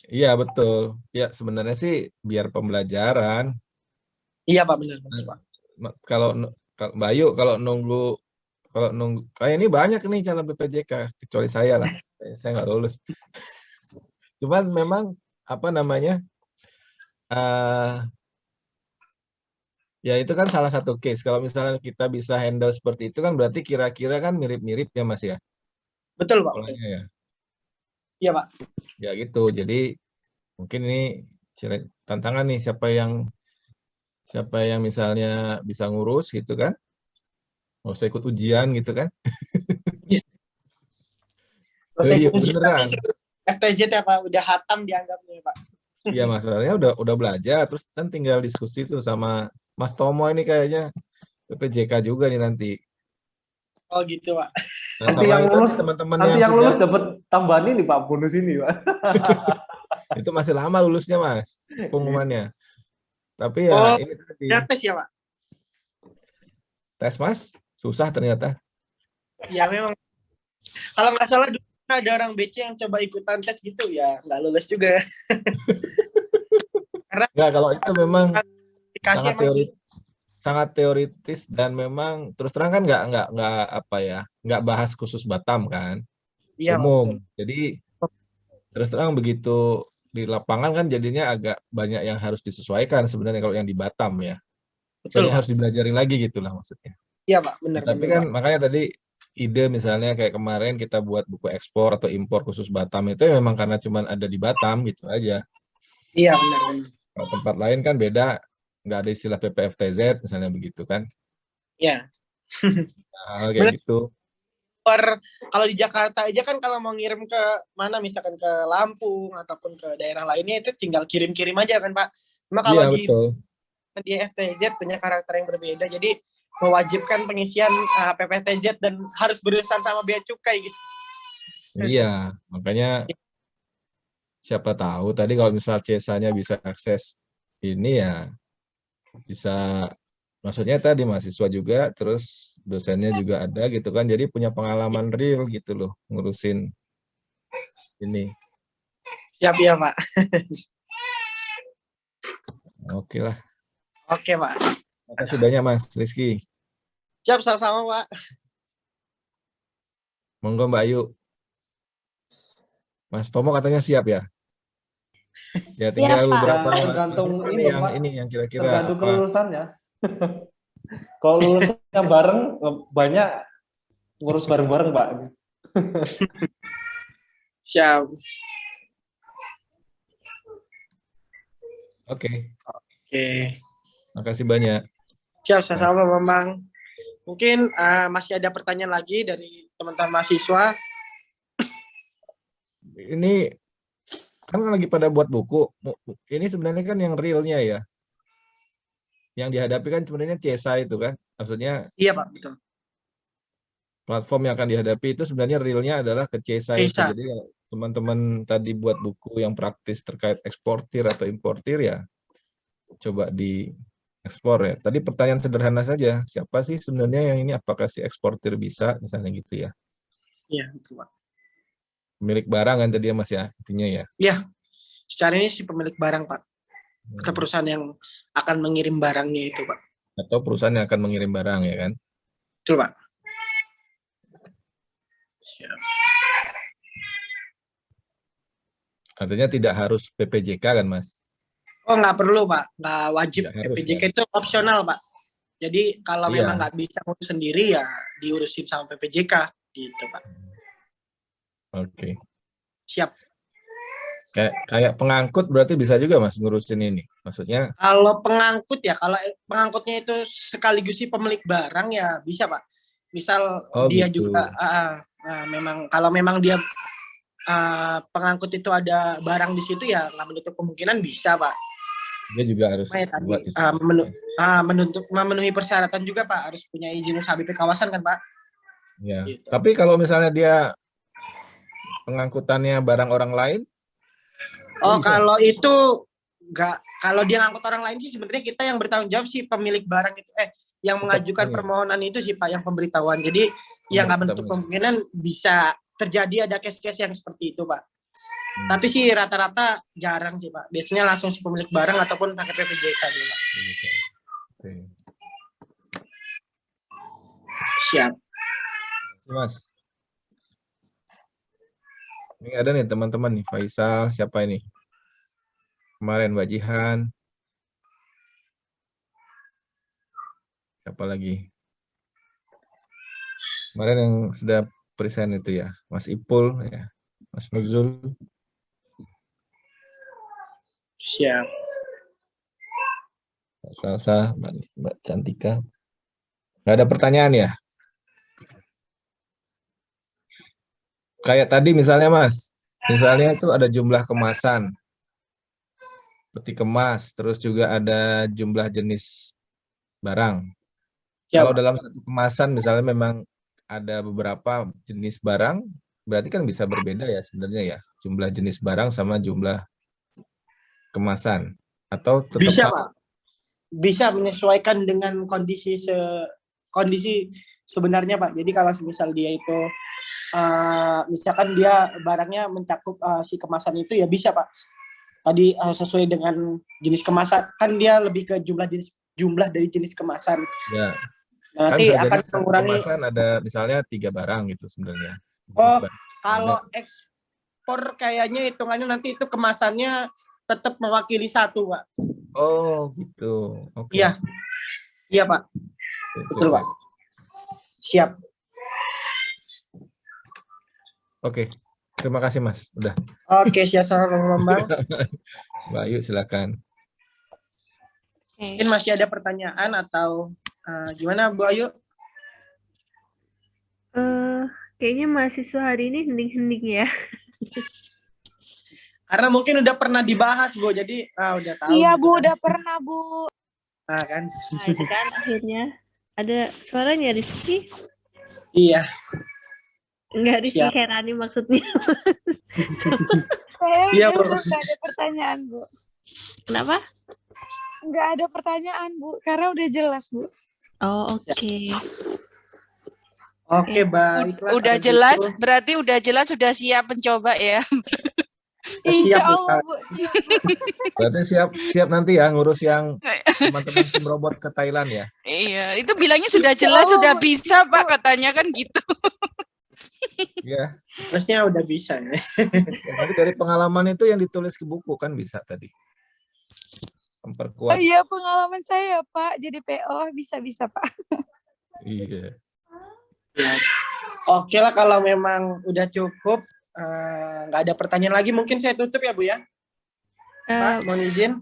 Iya betul. Ya sebenarnya sih biar pembelajaran. Iya Pak, benar Pak. Kalau Mbak Ayu kalau nunggu kayak ini banyak nih calon PPJK kecuali saya lah. Saya nggak lulus. Cuman memang apa namanya? Ya itu kan salah satu case. Kalau misalnya kita bisa handle seperti itu kan berarti kira-kira kan mirip-mirip ya Mas ya? Betul Pak. Polanya ya. Iya Pak. Ya gitu. Jadi mungkin ini tantangan nih siapa yang misalnya bisa ngurus gitu kan? Nggak usah ikut ujian gitu kan? Iya beneran. FTZ ya Pak, udah hatam dianggapnya Pak. Iya masalahnya udah belajar terus kan tinggal diskusi tuh sama Mas Tomo ini kayaknya PPJK juga nih nanti. Oh gitu Pak. Nah, nanti yang lulus teman-teman yang lulus dapat tambahan ini Pak, bonus ini Pak. Itu masih lama lulusnya Mas pengumumannya. Tapi ya ini tadi. Ya tes ya Pak. Tes Mas susah ternyata. Ya memang. Kalau nggak salah dulu ada orang BC yang coba ikutan tes gitu ya nggak lulus juga. Karena nggak, kalau itu memang sangat sangat teoritis dan memang terus terang kan nggak bahas khusus Batam kan, iya, umum. Betul. Jadi terus terang begitu di lapangan kan jadinya agak banyak yang harus disesuaikan sebenarnya kalau yang di Batam ya. Betul. Harus dibelajarin lagi gitulah maksudnya. Iya Pak, benar. Tapi kan makanya tadi ide misalnya kayak kemarin kita buat buku ekspor atau impor khusus Batam itu memang karena cuma ada di Batam gitu aja. Iya benar. Kalau tempat lain kan beda, nggak ada istilah PPFTZ misalnya begitu kan? Iya. Nah, kayak gitu. Kalau di Jakarta aja kan kalau mau ngirim ke mana misalkan ke Lampung ataupun ke daerah lainnya itu tinggal kirim-kirim aja kan Pak. Cuma kalau di FTZ punya karakter yang berbeda, jadi mewajibkan pengisian PPTZ dan harus berurusan sama bea cukai gitu. Iya, makanya siapa tahu tadi kalau misal CESA-nya bisa akses ini ya bisa, maksudnya tadi mahasiswa juga terus dosennya juga ada gitu kan, jadi punya pengalaman real gitu loh ngurusin ini. Siap ya Pak. Oke lah. Oke Pak. Terima kasih banyak Mas Rizky. Siap, sama-sama Pak. Monggo Mbak Ayu. Mas Tomo katanya siap ya? Ya tinggal Pak. beberapa Ya, tergantung siswa ini, nih yang Pak. ini yang kira-kira Tergantung apa. kelulusannya. Kalau lulusnya bareng, banyak ngurus bareng-bareng, Pak. Siap. Oke, Oke. makasih banyak. Siap, sama-sama Bambang. Mungkin masih ada pertanyaan lagi dari teman-teman mahasiswa. Ini kan lagi pada buat buku. Ini sebenarnya kan yang realnya ya. Yang dihadapi kan sebenarnya CESA itu kan. Maksudnya Iya Pak, betul. platform yang akan dihadapi itu sebenarnya realnya adalah ke CESA itu. CESA. Jadi kalau teman-teman tadi buat buku yang praktis terkait eksportir atau importir ya coba diekspor ya. Tadi pertanyaan sederhana saja, siapa sih sebenarnya yang ini, apakah si eksportir bisa misalnya gitu ya. Iya, betul Pak. Pemilik barang kan tadi ya Mas ya, intinya ya. Iya. Secara ini si pemilik barang Pak. Atau perusahaan yang akan mengirim barangnya itu Pak. Atau perusahaan yang akan mengirim barang ya kan. Betul Pak. Siap. Artinya tidak harus PPJK kan Mas? Oh, nggak perlu Pak, nggak wajib. Nggak harus, PPJK ya? itu opsional Pak. Jadi kalau Iya. memang nggak bisa ngurus sendiri ya diurusin sama PPJK gitu Pak. Oke. Siap. Kayak pengangkut berarti bisa juga Mas ngurusin ini. Maksudnya Kalau pengangkut ya, kalau pengangkutnya itu sekaligus si pemilik barang ya bisa Pak. Misal Oh, dia gitu. juga memang kalau memang dia pengangkut itu ada barang di situ ya nggak menutup kemungkinan bisa Pak. dia juga harus Cuma ya tadi buat itu. memenuhi persyaratan juga Pak, harus punya izin usaha BP kawasan kan Pak. Ya. Gitu. Tapi kalau misalnya dia pengangkutannya barang orang lain, Oh, bisa. kalau itu nggak, kalau dia ngangkut orang lain sih sebenarnya kita yang bertanggung jawab sih pemilik barang itu, yang mengajukan ini. permohonan itu sih Pak, yang pemberitahuan. Jadi yang nggak menutup kemungkinan bisa terjadi ada case-case yang seperti itu Pak. Tapi sih rata-rata jarang sih Pak. Biasanya langsung si pemilik barang ataupun pakai PPJK dulu Pak. Oke. Siap. Mas. Ini ada nih teman-teman nih, Faisal, siapa ini? Kemarin Mbak Jihan. Siapa lagi? Kemarin yang sudah present itu ya, Mas Ipul, ya, Mas Nuzul. Siap. Mbak Salsa, Mbak Cantika. Nggak ada pertanyaan ya? Kayak tadi misalnya Mas, misalnya itu ada jumlah kemasan, peti kemas, terus juga ada jumlah jenis barang. Siap. Kalau dalam satu kemasan misalnya memang ada beberapa jenis barang, berarti kan bisa berbeda ya sebenarnya ya, jumlah jenis barang sama jumlah kemasan. Atau tetap Bisa sama? Pak. Bisa menyesuaikan dengan kondisi sebenarnya Pak. Jadi kalau misal dia itu misalkan dia barangnya mencakup si kemasan itu ya bisa Pak. Tadi sesuai dengan jenis kemasan, kan dia lebih ke jumlah dari jenis kemasan. Ya. Nah, Kan nanti bisa akan jadi satu mengurangi. kemasan ada misalnya 3 barang gitu sebenarnya. Oh, Jenis barang. kalau ekspor kayaknya hitungannya nanti itu kemasannya tetap mewakili satu Pak. Oh gitu. Oke. Iya. Iya Pak. Betul Pak. Siap. Oke. Terima kasih Mas. Udah. Oke, siap sama Bang. Mbak Ayu silakan. Mungkin masih ada pertanyaan atau gimana Bu Ayu? Kayaknya mahasiswa hari ini hening-hening ya. Karena mungkin udah pernah dibahas Bu, jadi udah tahu. Iya gitu Bu, kan. udah pernah Bu. Nah kan. Nah, itu kan akhirnya ada suaranya Rizky. Iya. Enggak Rizky Siap. Herani maksudnya. Iya, Kayaknya Bu. Bu, nggak ada pertanyaan Bu. Kenapa? Nggak ada pertanyaan Bu, karena udah jelas Bu. Oh, oke. Oke, baiklah. Udah kalau jelas, gitu. berarti udah jelas, sudah siap mencoba ya. Siap, Insya Bu. Allah Bu, siap Bu. Berarti siap nanti ya ngurus yang teman-teman tim robot ke Thailand ya. Iya, itu bilangnya sudah jelas, Allah, sudah Bu. bisa Pak, katanya kan gitu. Ya, Terusnya udah bisa ya. nanti dari pengalaman itu yang ditulis ke buku kan bisa tadi. Oh Memperkuat. iya, pengalaman saya Pak jadi PO bisa Pak. Iya. Oke lah, kalau memang udah cukup, nggak ada pertanyaan lagi, mungkin saya tutup ya Bu ya. Pak, mohon izin.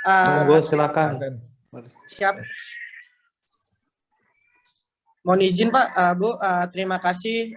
Monggo silakan. Siap. Mohon izin Pak, Bu, terima kasih